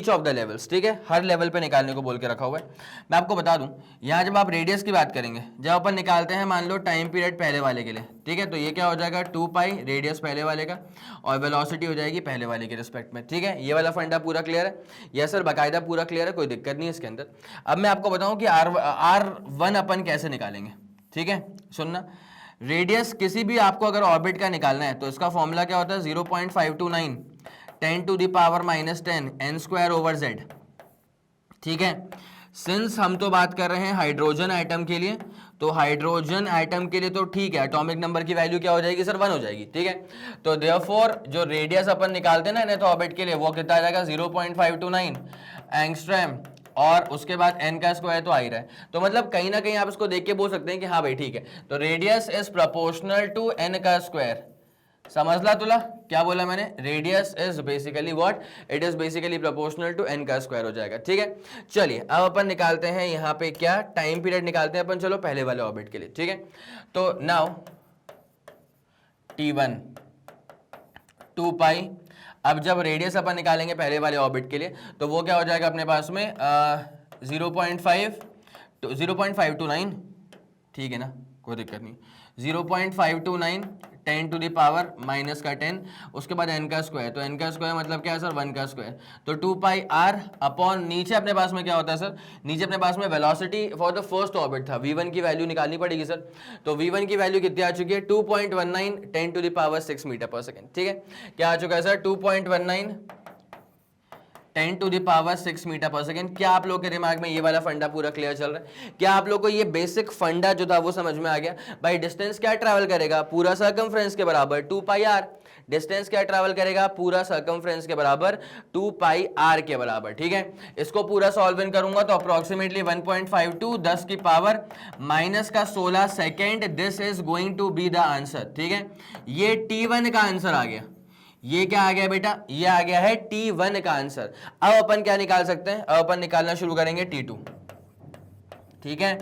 of the levels, ठीक है। हर लेवल पे निकालने को बोल के रखा हुआ है। मैं आपको बता दूं, यहाँ जब आप रेडियस की बात करेंगे, जब अपन निकालते हैं मान लो टाइम पीरियड पहले वाले के लिए, ठीक है, तो ये क्या हो जाएगा 2π रेडियस पहले वाले का, और वेलोसिटी हो जाएगी पहले वाले के रिस्पेक्ट में, ठीक है। ये वाला फंडा पूरा क्लियर है? यस सर, बाकायदा पूरा क्लियर है, कोई दिक्कत नहीं है इसके अंदर। अब मैं आपको बताऊं कि R1 अपन कैसे निकालेंगे, ठीक है। सुनना, रेडियस किसी भी आपको अगर ऑर्बिट का निकालना है तो इसका फॉर्मूला क्या होता है, 0.529 10⁻⁻10 n²/z, ठीक है। सिंस हम तो बात कर रहे हैं हाइड्रोजन आइटम के लिए, तो हाइड्रोजन आइटम के लिए तो ठीक है, एटॉमिक नंबर की वैल्यू क्या हो जाएगी सर, 1 हो जाएगी, ठीक है। तो देयरफॉर जो रेडियस अपन निकालते हैं ना तो ऑर्बिट के लिए, वो कितना आ जाएगा 0.529 एंगस्ट्रॉम, और उसके बाद n का स्क्वायर तो आ ही रहा है। तो मतलब कहीं ना कहीं आप इसको देख के बोल सकते हैं कि हाँ भाई ठीक है, तो radius is proportional to n का स्क्वायर। समझ ला तुला क्या बोला मैंने, radius is basically what, it is basically proportional to n का स्क्वायर हो जाएगा, ठीक है। चलिए अब अपन निकालते हैं यहाँ पे क्या, टाइम पीरियड निकालते हैं अपन, चलो पहले वाले ऑर्बिट के लिए, ठीक है। तो नाउ t1 2π, अब जब रेडियस अपन निकालेंगे पहले वाले ऑर्बिट के लिए तो वो क्या हो जाएगा अपने पास में 0.529, ठीक है ना, कोई दिक्कत नहीं, 0.529 10⁻⁻10, उसके बाद n का स्क्वायर, तो n का स्क्वायर मतलब क्या है सर, 1 का स्क्वायर। तो 2πr अपॉन नीचे अपने पास में क्या होता है सर, नीचे अपने पास में velocity for the first orbit था, v1 की वैल्यू निकालनी पड़ेगी सर। तो v1 की वैल्यू कितनी आ चुकी है, 2.19 10⁻6 मीटर पर सेकेंड, ठीक है। क्या आ चुका है सर, 2.19 10⁻6 मीटर पर सेकेंड। क्या आप लोग के दिमाग में ये वाला फंडा पूरा क्लियर चल रहा है? क्या आप लोग को ये बेसिक फंडा जो था वो समझ में आ गया? भाई डिस्टेंस क्या ट्रैवल करेगा, पूरा सर्कमफ्रेंस के बराबर 2πr। डिस्टेंस क्या ट्रैवल करेगा, पूरा सर्कमफ्रेंस के बराबर 2πr के बराबर, ठीक है। इसको पूरा सॉल्व इन करूंगा तो approximately 1.52 10⁻⁻16 second, this is going to be the answer, ठीक है। ये T1 का आंसर आ गया। ये क्या आ गया बेटा, ये आ गया है T1 का आंसर। अब अपन क्या निकाल सकते हैं, अब अपन निकालना शुरू करेंगे T2, ठीक है।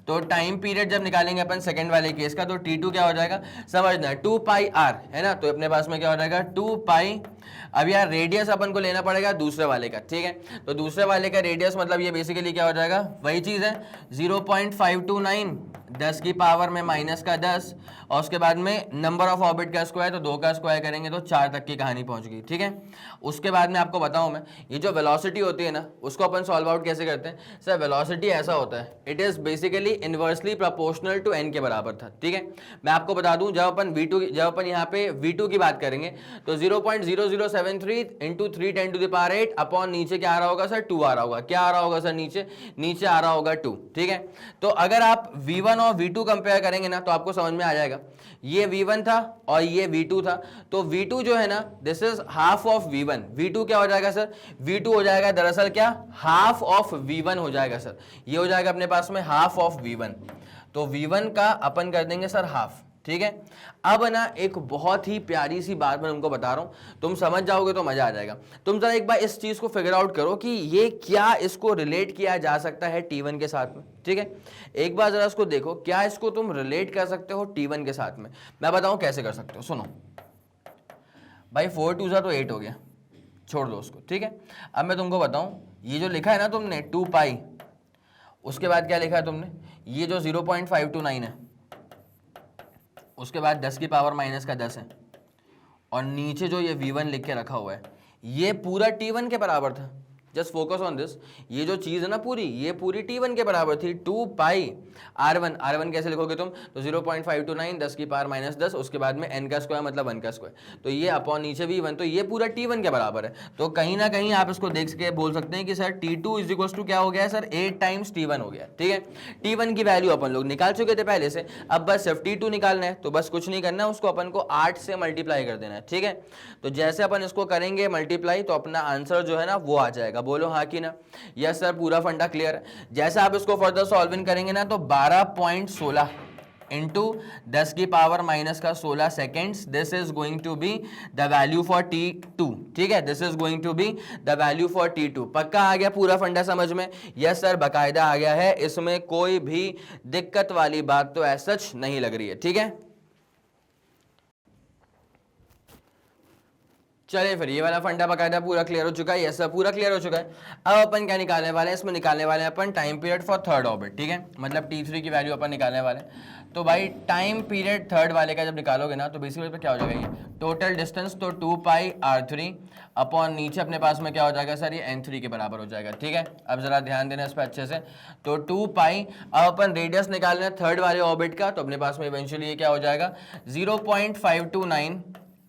तो टाइम पीरियड जब निकालेंगे अपन सेकंड वाले केस का, तो T2 क्या हो जाएगा समझना, 2πr है ना, तो अपने पास में क्या हो जाएगा 2π। अब यार रेडियस अपन को लेना पड़ेगा दूसरे वाले का, ठीक है। तो दूसरे वाले का रेडियस मतलब ये बेसिकली क्या हो जाएगा, वही चीज है 0.529 10⁻⁻10, और उसके बाद में नंबर ऑफ ऑर्बिट का स्क्वायर, तो 2 का स्क्वायर करेंगे तो 4 तक की कहानी पहुंच गई, ठीक है। उसके बाद में आपको बताऊं मैं, ये जो वेलोसिटी होती है ना उसको अपन सॉल्व आउट कैसे करते हैं सर। वेलोसिटी ऐसा होता है, it is basically inversely proportional to n के बराबर था, ठीक है। मैं आपको बता दूं, जब अपन यहाँ पे v2 की बात करेंगे तो 0.0073 इंटू 3 10⁸ अपॉन नीचे क्या आ रहा होगा सर, 2 आ रहा होगा। क्या आ रहा होगा सर, नीचे आ रहा होगा 2, ठीक है। तो अगर आप v1 और v2 कंपेयर करेंगे ना तो आपको समझ में आ जाएगा, ये v1 था और ये v2 था, तो v2 जो है ना this is half of v1। v2 क्या हो जाएगा सर, v2 हो जाएगा दरअसल क्या, हाफ ऑफ v1 हो जाएगा सर। ये हो जाएगा अपने पास में हाफ ऑफ v1, तो v1 का अपन कर देंगे सर हाफ, ठीक है। अब ना एक बहुत ही प्यारी सी बात मैं तुमको बता रहा हूं, तुम समझ जाओगे तो मजा आ जाएगा। तुम जरा एक बार इस चीज को फिगर आउट करो कि ये क्या इसको रिलेट किया जा सकता है T1 के साथ में, ठीक है। एक बार जरा इसको देखो, क्या इसको तुम रिलेट कर सकते हो T1 के साथ में। मैं बताऊं कैसे कर सकते हो, सुनो भाई। 4 2 तो 8 हो गया, छोड़ दो उसको, ठीक है। अब मैं तुमको बताऊं, ये जो लिखा है ना तुमने 2 पाई, उसके बाद क्या लिखा है तुमने, ये जो 0.529 है, उसके बाद 10 की पावर माइनस का 10 है, और नीचे जो ये V1 लिख के रखा हुआ है, ये पूरा T1 के बराबर था। जस्ट फोकस ऑन दिस, ये जो चीज है ना पूरी, ये पूरी T1 के बराबर थी। 2 पाई R1, R1 कैसे लिखोगे तुम, तो 0.529 10 की पावर माइनस 10, उसके बाद में n का स्क्वायर मतलब 1 का स्क्वायर, तो ये अपॉन नीचे V1, तो ये पूरा T1 के बराबर है। तो कहीं ना कहीं आप इसको देख के बोल सकते हैं कि sir T2 is equal to क्या हो गया सर, 8 टाइम्स T1 हो गया, ठीक है। T1 की वैल्यू अपन लोग निकाल चुके थे पहले से, अब बस सिर्फ T2 निकालना है, तो बस कुछ नहीं करना है, उसको अपन को 8 से मल्टीप्लाई कर देना है, ठीक है। तो जैसे अपन इसको करेंगे मल्टीप्लाई, तो अपना आंसर जो है ना वो आ जाएगा। बोलो हाँ कि ना, यस सर, पूरा फंडा क्लियर है। जैसे आप इसको फर्दर सॉल्विंग करेंगे ना, तो 12.16 इंटू 10 की पावर माइनस का 16 seconds, this is going to be the value for T2, ठीक है। This is going to be the value for T2। पक्का आ गया पूरा फंडा समझ में, यस सर, बकायदा आ गया है, इसमें कोई भी दिक्कत वाली बात तो ऐसा सच नहीं लग रही है, ठीक है। चलिए फिर ये वाला फंडा बकायदा पूरा क्लियर हो चुका है, यस सर पूरा क्लियर हो चुका है। अब अपन क्या निकालने वाले हैं, इसमें निकालने वाले हैं अपन time period for third orbit, ठीक है, मतलब T3 की वैल्यू अपन निकालने वाले हैं। तो भाई टाइम पीरियड थर्ड वाले का जब निकालोगे ना, तो बेसिकली क्या हो जाएगा, ये टोटल डिस्टेंस तो 2 पाई R3 अपॉन नीचे अपने पास में क्या हो जाएगा सर, ये N3 के बराबर हो जाएगा, ठीक है। अब जरा ध्यान देना इस पर अच्छे से, तो 2 पाई, अब अपन रेडियस निकालना है थर्ड वाले ऑर्बिट का, तो अपने पास में इवेंचुअली ये क्या हो जाएगा 0.529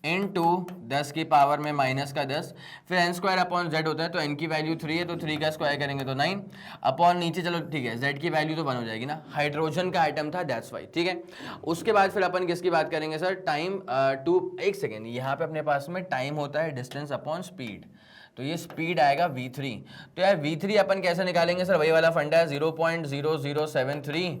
इंटू 10 की पावर में माइनस का 10, फिर n स्क्वायर अपॉन z होता है, तो n की वैल्यू 3 है, तो 3 का स्क्वायर करेंगे तो 9 अपॉन नीचे, चलो ठीक है, z की वैल्यू तो 1 हो जाएगी ना, हाइड्रोजन का आइटम था, दैट्स वाई, ठीक है। उसके बाद फिर अपन किसकी बात करेंगे सर, टाइम टू, एक सेकेंड, यहाँ पे अपने पास में टाइम होता है डिस्टेंस अपॉन स्पीड, तो ये स्पीड आएगा v3। तो यार v3 अपन कैसे निकालेंगे सर, वही वाला फंडा है 0.0073,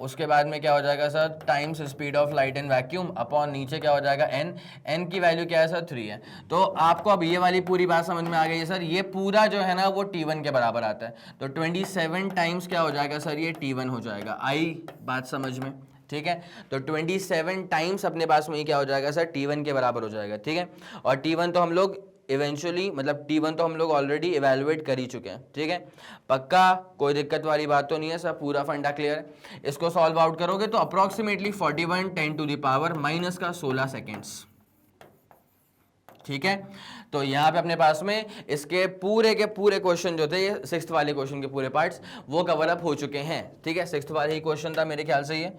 उसके बाद में क्या हो जाएगा sir, times speed of light in vacuum upon नीचे क्या हो जाएगा n, n की वैल्यू क्या है सर 3 है। तो आपको अब ये वाली पूरी बात समझ में आ गई है सर, ये पूरा जो है ना वो T1 के बराबर आता है, तो 27 टाइम्स क्या हो जाएगा सर, ये T1 हो जाएगा। आई बात समझ में, ठीक है। तो 27 टाइम्स अपने पास में क्या हो जाएगा सर, T1 के बराबर हो जाएगा, ठीक है। और T1 तो हम लोग इवेंचुअली, मतलब T1 तो हम लोग ऑलरेडी इवेलुएट कर ही चुके हैं, ठीक है। पक्का कोई दिक्कत वाली बात तो नहीं है, सब पूरा फंडा क्लियर है। इसको सॉल्व आउट करोगे तो approximately 41 10 to the power minus का 16 सेकेंड्स, ठीक है। तो यहाँ पे अपने पास में इसके पूरे के पूरे क्वेश्चन जो थे, ये 6th वाले क्वेश्चन के पूरे पार्ट्स वो कवर अप हो चुके हैं, ठीक है। 6th वाला ही क्वेश्चन था मेरे ख्याल से ये,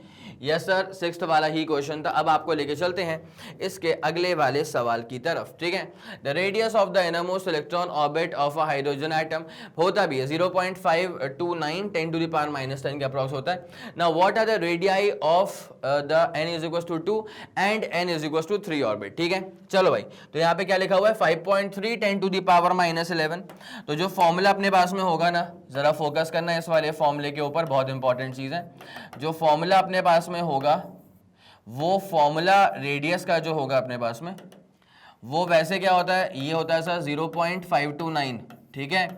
यस सर 6th वाला ही क्वेश्चन था। अब आपको लेके चलते हैं इसके अगले वाले सवाल की तरफ, ठीक है। The radius of the innermost electron orbit of a hydrogen atom होता भी है 0.529 10 टू द पावर माइनस 10 के अप्रॉक्स होता है। Now what are the radii of the n is equal to 2 and n is equal to 3 orbit, ठीक है। चलो भाई, तो यहाँ पे क्या लिखा हुआ है 5.3 10 टू द पावर माइनस 11। तो जो फॉर्मूला अपने पास में होगा ना, जरा फोकस करना है इस वाले फॉर्मूले के ऊपर, बहुत इंपॉर्टेंट चीज है। जो फॉर्मूला अपने पास में होगा, वो फॉर्मूला रेडियस का जो होगा अपने पास में, वो वैसे क्या होता है, ये होता है सर 0.529, ठीक है,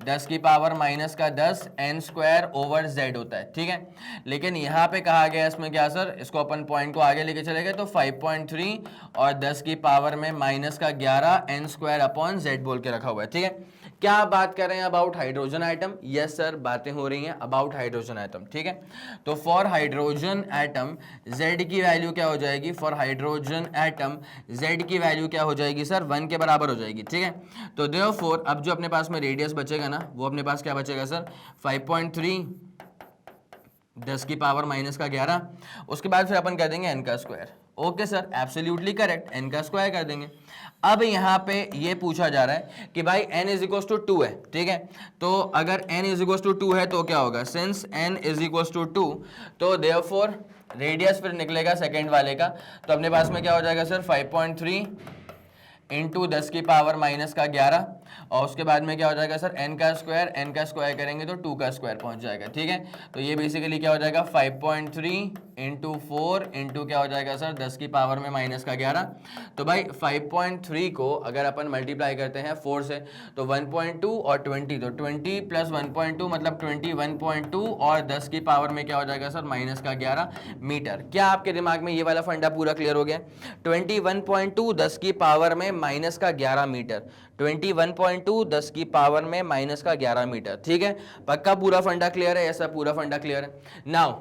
10 की पावर माइनस का 10 n स्क्वायर ओवर z होता है, ठीक है। लेकिन यहाँ पे कहा गया इसमें क्या सर, इसको अपन पॉइंट को आगे लेके चले गए, तो 5.3 और 10 की पावर में माइनस का 11 n स्क्वायर अपॉन z बोल के रखा हुआ है, ठीक है। क्या बात कर रहे हैं about hydrogen atom, yes sir बातें हो रही हैं अबाउट हाइड्रोजन एटम, ठीक है। तो फॉर हाइड्रोजन एटम z की वैल्यू क्या हो जाएगी, फॉर हाइड्रोजन एटम z की वैल्यू क्या हो जाएगी सर, 1 के बराबर हो जाएगी, ठीक है। तो देयरफॉर अब जो अपने पास में रेडियस बचेगा ना, वो अपने पास क्या बचेगा सर 5.3 10 की पावर माइनस का 11, उसके बाद फिर अपन कर देंगे n का square. Okay sir, absolutely correct, n का स्क्वायर कर देंगे। अब यहाँ पे ये पूछा जा रहा है कि भाई n इज इक्वल टू 2 है, ठीक है। तो अगर n इज इक्वल टू 2 है तो क्या होगा, since n is equal to 2, तो देयरफॉर रेडियस फिर निकलेगा सेकेंड वाले का, तो अपने पास में क्या हो जाएगा सर 5.3 इंटू 10 की पावर माइनस का 11, और उसके बाद में क्या हो जाएगा सर n का स्क्वायर करेंगे तो 2 का स्क्वायर पहुंच जाएगा, ठीक है। तो ये बेसिकली क्या हो जाएगा 5.3 इंटू 4 इंटू क्या हो जाएगा सर 10 की पावर में माइनस का 11। तो भाई 5.3 को अगर अपन मल्टीप्लाई करते हैं 4 से तो 1.2 और 20, तो 20 प्लस 1.2 मतलब 21.2 और 10 की पावर में क्या हो जाएगा सर माइनस का 11 मीटर। क्या आपके दिमाग में ये वाला फंडा पूरा क्लियर हो गया? 21.2 10 की पावर में माइनस का 11 मीटर, 21.2 10 की पावर में माइनस का 11 मीटर। ठीक है, पक्का पूरा फंडा क्लियर है? ऐसा पूरा फंडा क्लियर है। नाउ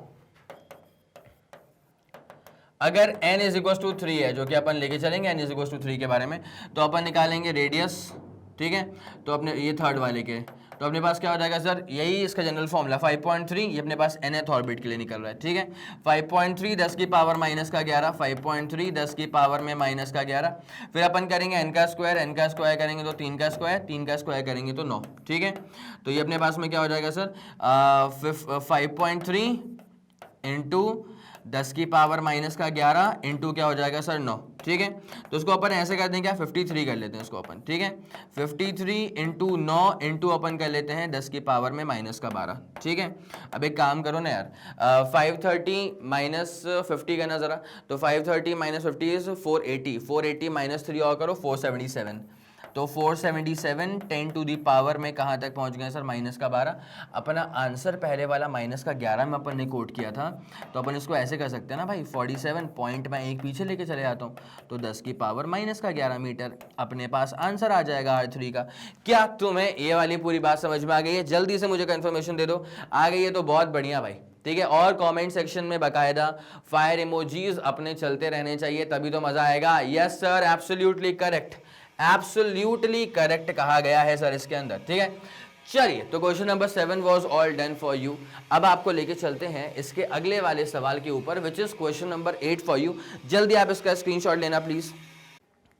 अगर n इज इक्वल टू 3 है, जो कि अपन लेके चलेंगे n इज इक्वल टू 3 के बारे में, तो अपन निकालेंगे रेडियस। ठीक है, तो अपने ये थर्ड वाले के, तो अपने पास क्या हो जाएगा सर, यही इसका जनरल फॉर्मूला 5.3, ये अपने पास nth ऑर्बिट के लिए निकल रहा है। ठीक है, 5.3 10 की पावर माइनस का 11, 5.3 10 की पावर में माइनस का 11, फिर अपन करेंगे n का स्क्वायर करेंगे तो 3 का स्क्वायर करेंगे तो 9। ठीक है, तो ये अपने पास में क्या हो जाएगा सर 5.3 इंटू 10 की पावर माइनस का 11 इंटू क्या हो जाएगा सर 9। ठीक है, तो उसको अपन ऐसे कर दें क्या, 53 कर लेते हैं उसको अपन। ठीक है, 53 इंटू 9 इंटू अपन कर लेते हैं 10 की पावर में माइनस का 12। ठीक है, अब एक काम करो ना यार, 530 माइनस 50 करना जरा, तो 530 माइनस 50 इज 480, 480 माइनस 3 और करो 477, तो 477 10 टू दी पावर में कहाँ तक पहुँच गए सर माइनस का 12। अपना आंसर पहले वाला माइनस का 11 में अपन ने कोट किया था, तो अपन इसको ऐसे कर सकते हैं ना भाई, 47 पॉइंट में एक पीछे लेके चले जाता हूँ, तो 10 की पावर माइनस का 11 मीटर अपने पास आंसर आ जाएगा R3 का। क्या तुम्हें ये वाली पूरी बात समझ में आ गई है? जल्दी से मुझे कंफर्मेशन दे दो, आ गई है तो बहुत बढ़िया भाई। ठीक है, और कमेंट सेक्शन में बकायदा फायर इमोजीज अपने चलते रहने चाहिए, तभी तो मजा आएगा। Yes sir, absolutely correct, absolutely correct कहा गया है सर इसके अंदर। ठीक है, चलिए, तो question number 7 was all done for you. अब आपको लेके चलते हैं इसके अगले वाले सवाल के ऊपर, which is question number 8 for you. जल्दी आप इसका स्क्रीनशॉट लेना प्लीज।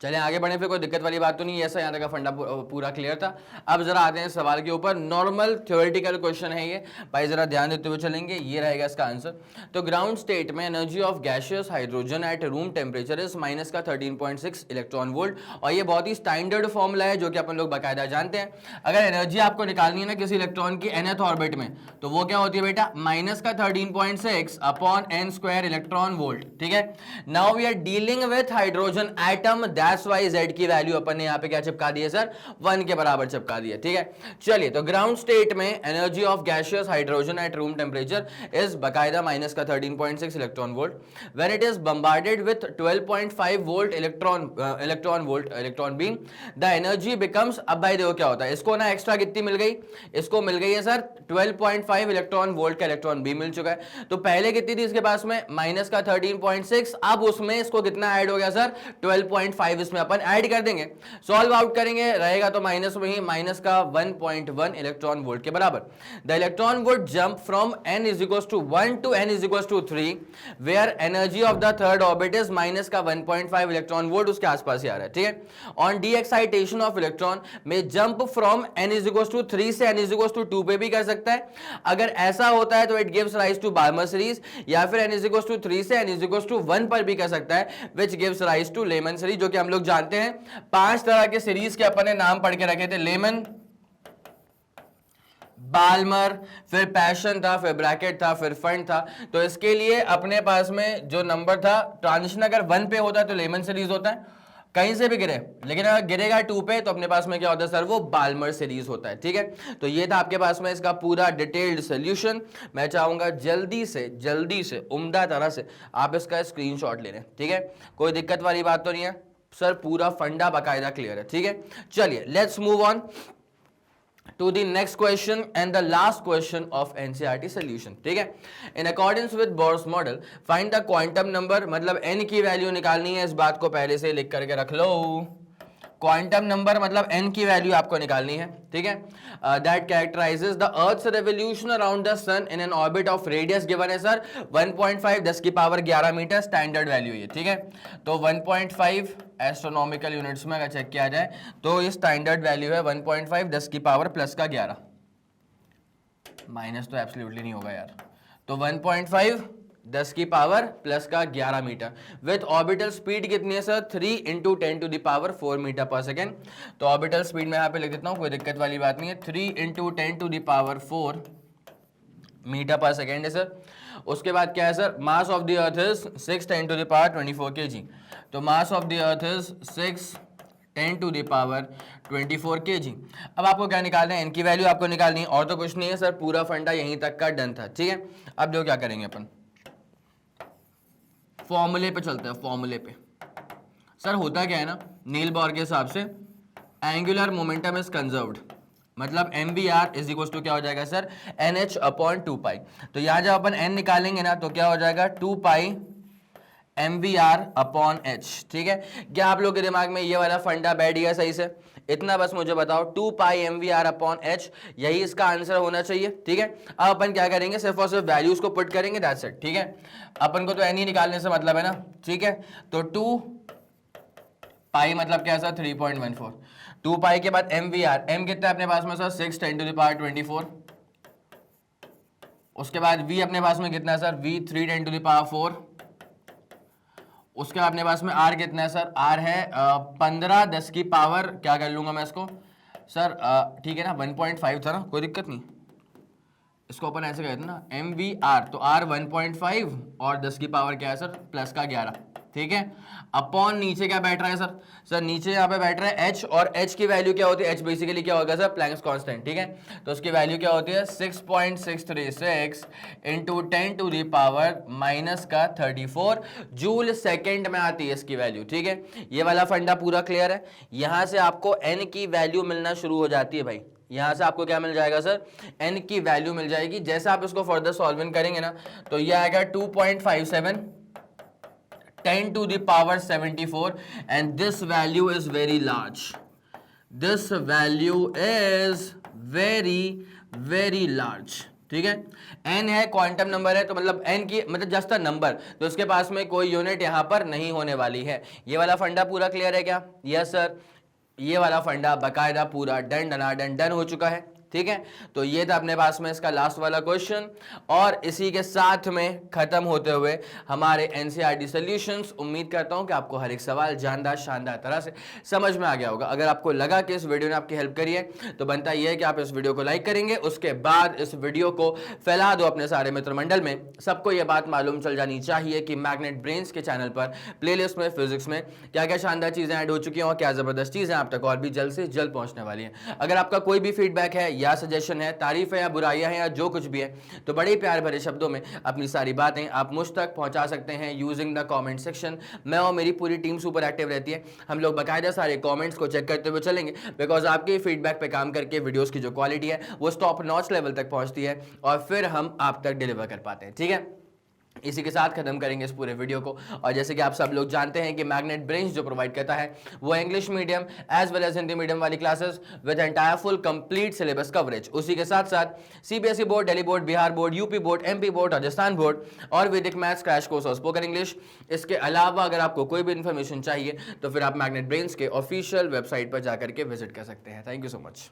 चले आगे बढ़े, फिर कोई दिक्कत वाली बात तो नहीं है, ऐसा यहाँ तक का फंडा पूरा क्लियर था। अब जरा आते हैं सवाल के ऊपर। नॉर्मल थ्योरेटिकल क्वेश्चन है ये भाई, जरा ध्यान देते हुए चलेंगे। ये रहेगा इसका आंसर। तो ग्राउंड स्टेट में energy of gaseous hydrogen at room temperature is minus का 13.6 इलेक्ट्रॉन वोल्ट, और ये बहुत ही स्टैंडर्ड फॉर्मूला है जो कि अपन लोग बाकायदा जानते हैं। अगर एनर्जी आपको निकालनी है ना किसी इलेक्ट्रॉन की nth ऑर्बिट में, तो वो क्या होती है बेटा, माइनस का 13.6 upon n square electron volt. ठीक है, now we are dealing with hydrogen atom, that's why z की वैल्यू अपन ने यहाँ पे क्या चिपका दी है सर, 1 के बराबर चिपका दी है। ठीक है, चलिए, तो ग्राउंड स्टेट में energy of gaseous hydrogen at room temperature is बकायदा माइनस का 13.6 electron volt, when it is bombarded with 12.5 volt electron beam, the energy becomes, अब भाई देखो क्या होता है, इसको ना एक्स्ट्रा कितनी मिल गई, इसको मिल गई है सर 12.5 इलेक्ट्रॉन वोल्ट का इलेक्ट्रॉन बीम मिल चुका है। तो पहले कितनी थी इसके पास में, माइनस का 13.6, अब उसमें इसको कितना ऐड हो गया सर 12.5, इसमें अपन ऐड कर देंगे, सॉल्व आउट करेंगे, रहेगा तो माइनस में ही, माइनस का 1.1 इलेक्ट्रॉन वोल्ट के बराबर। The electron would jump from n is equal to 1 to n is equal to 3, where energy of the third orbit is minus का 1.5 इलेक्ट्रॉन वोल्ट, उसके आसपास ही आ रहा है। ठीक है, on the excitation of electron में jump from n is equal to 3 से n is equal to 2 पे भी कर सकता है। अगर ऐसा होता है तो it gives rise to Balmer series, या फिर n इज इक्वल टू 3 से n इज इक्वल टू 1 पर भी कर सकता है, which gives rise to Lyman series, जो कि हम लोग जानते हैं 5 तरह के सीरीज के अपन ने नाम पढ़ के रखे थे, लेमन, बाल्मर, फिर पैशन था, फिर ब्रैकेट था, फिर फंड था। तो इसके लिए अपने पास में जो नंबर था, ट्रांजिशन अगर 1 पे होता है तो लेमन सीरीज होता है, कहीं से भी गिरे, लेकिन अगर गिरेगा 2 पे तो अपने पास में क्या होता है सर, वो बाल्मर सीरीज होता है। ठीक है, तो ये था आपके पास में इसका पूरा डिटेल्ड सोल्यूशन। मैं चाहूंगा जल्दी से उम्दा तरह से आप इसका स्क्रीनशॉट ले लें। ठीक है, कोई दिक्कत वाली बात तो नहीं है सर, पूरा फंडा बाकायदा क्लियर है। ठीक है, चलिए let's move on to the next question and the last question of NCERT solution. ठीक है, in accordance with Bohr's model find the quantum number, मतलब n की वैल्यू निकालनी है, इस बात को पहले से लिख करके रख लो। क्वांटम नंबर मतलब n की वैल्यू आपको निकालनी है। ठीक है, that characterizes the earth's revolution around the sun in an orbit of radius given है सर 1.5 10 की पावर 11 मीटर, स्टैंडर्ड वैल्यू ये। ठीक है, तो 1.5 एस्ट्रोनॉमिकल यूनिट्स में अगर चेक किया जाए तो ये स्टैंडर्ड वैल्यू है 1.5 10 की पावर प्लस का 11, माइनस तो एब्सोल्युटली नहीं होगा यार, तो 1.5 10 की पावर प्लस का 11 मीटर, विथ ऑर्बिटल स्पीड कितनी है sir 3 into 10 to the power 4 metre per second. तो ऑर्बिटल स्पीड में यहाँ पे लिख देता हूँ, कोई दिक्कत वाली बात नहीं है, 3 into 10 to the power 4 metre per second है सर। उसके बाद क्या है sir, mass of the earth is 6 10 to the power 24 kg। तो mass of the earth is 6 10 to the power 24 kg। अब आपको क्या निकालना है, इनकी वैल्यू आपको निकालनी है, और तो कुछ नहीं है सर, पूरा फंडा यहीं तक का डन था। ठीक है, अब जो क्या करेंगे अपन फॉर्मूले पे चलते हैं। फॉर्मूले पे सर होता क्या है ना, नील बोर के हिसाब से एंगुलर मोमेंटम इज कंजर्व्ड, मतलब M we R is equal to क्या हो जाएगा sir, N H upon 2 pi. तो यहाँ जब अपन एन निकालेंगे ना तो क्या हो जाएगा 2 pi m we r upon h. ठीक है, क्या आप लोग के दिमाग में ये वाला फंडा बैठ गया सही से? इतना बस मुझे बताओ, 2 pi m we r upon h, यही इसका आंसर होना चाहिए। ठीक है, अब अपन क्या करेंगे, सिर्फ और सिर्फ वैल्यूज को पुट करेंगे, दैट्स इट। ठीक है, अपन को तो एन ही निकालने से मतलब है ना। ठीक है, तो 2 पाई मतलब क्या सर 3.14। 2 पाई के बाद एम वी आर, एम कितना है अपने पास में सर 6 10 टू द पावर 24। उसके बाद वी अपने पास में कितना है sir, V 3 10 to the power 4। उसके बाद अपने पास में आर कितना है सर, आर है 15 10 की पावर, क्या कर लूंगा मैं इसको सर, ठीक है ना 1.5 था ना, कोई दिक्कत नहीं, इसको अपन ऐसे कहते हैं ना एम वी आर, तो आर 1.5 और 10 की पावर क्या है सर प्लस का 11। ठीक है, अपॉन नीचे क्या बैठ रहा है सर, सर नीचे यहाँ पे बैठ रहा है एच, और एच की वैल्यू क्या होती है, एच बेसिकली क्या होगा सर प्लैंक्स कांस्टेंट। ठीक है, तो उसकी वैल्यू क्या होती है 6.636 into 10 to the power minus का 34 जूल सेकेंड में आती है इसकी वैल्यू। ठीक है, ये वाला फंडा पूरा क्लियर है। यहां से आपको एन की वैल्यू मिलना शुरू हो जाती है भाई, यहां से आपको क्या मिल जाएगा सर, एन की वैल्यू मिल जाएगी। जैसे आप इसको फर्दर सॉल्विंग करेंगे ना तो ये आएगा 2.57 10 to the power 74 and this value is very large. This value is very large. ठीक है, n है क्वांटम नंबर है, तो मतलब n की मतलब जस्ट अ नंबर, तो उसके पास में कोई यूनिट यहां पर नहीं होने वाली है। ये वाला फंडा पूरा क्लियर है क्या? यस सर, ये वाला फंडा बकायदा पूरा डन डनाडन डन हो चुका है। ठीक है, तो ये था अपने पास में इसका लास्ट वाला क्वेश्चन, और इसी के साथ में खत्म होते हुए हमारे एनसीईआरटी सॉल्यूशंस। उम्मीद करता हूं कि आपको हर एक सवाल जानदार शानदार तरह से समझ में आ गया होगा। अगर आपको लगा कि इस वीडियो ने आपकी हेल्प करी है तो बनता यह है कि आप इस वीडियो को लाइक करेंगे, उसके बाद इस वीडियो को फैला दो अपने सारे मित्र मंडल में। सबको यह बात मालूम चल जानी चाहिए कि मैग्नेट ब्रेन्स के चैनल पर प्लेलिस्ट में फिजिक्स में क्या क्या शानदार चीजें ऐड हो चुकी हैं और क्या जबरदस्त चीजें आप तक और भी जल्द से जल्द पहुंचने वाली हैं। अगर आपका कोई भी फीडबैक है या सजेशन है, तारीफ है या बुराइयां हैं या जो कुछ भी है, तो बड़े प्यार भरे शब्दों में अपनी सारी बातें आप मुझ तक पहुंचा सकते हैं यूजिंग द कमेंट सेक्शन। मैं और मेरी पूरी टीम सुपर एक्टिव रहती है, हम लोग बाकायदा सारे कमेंट्स को चेक करते हुए चलेंगे, बिकॉज आपके फीडबैक पे काम करके वीडियोस की जो क्वालिटी है वो टॉप नॉच लेवल तक पहुंचती है और फिर हम आप तक डिलीवर कर पाते हैं। ठीक है, इसी के साथ खत्म करेंगे इस पूरे वीडियो को। और जैसे कि आप सब लोग जानते हैं कि मैग्नेट ब्रेन्स जो प्रोवाइड करता है वो English medium as well as Hindi medium वाली classes with entire full complete syllabus coverage. उसी के साथ साथ CBSE board, Delhi board, Bihar board, UP board, MP board, Rajasthan board और वैदिक मैथ्स क्रैश कोर्स और स्पोकन इंग्लिश। इसके अलावा अगर आपको कोई भी इन्फॉर्मेशन चाहिए तो फिर आप मैग्नेट ब्रेन्स के ऑफिशियल वेबसाइट पर जाकर के विजिट कर सकते हैं। Thank you so much.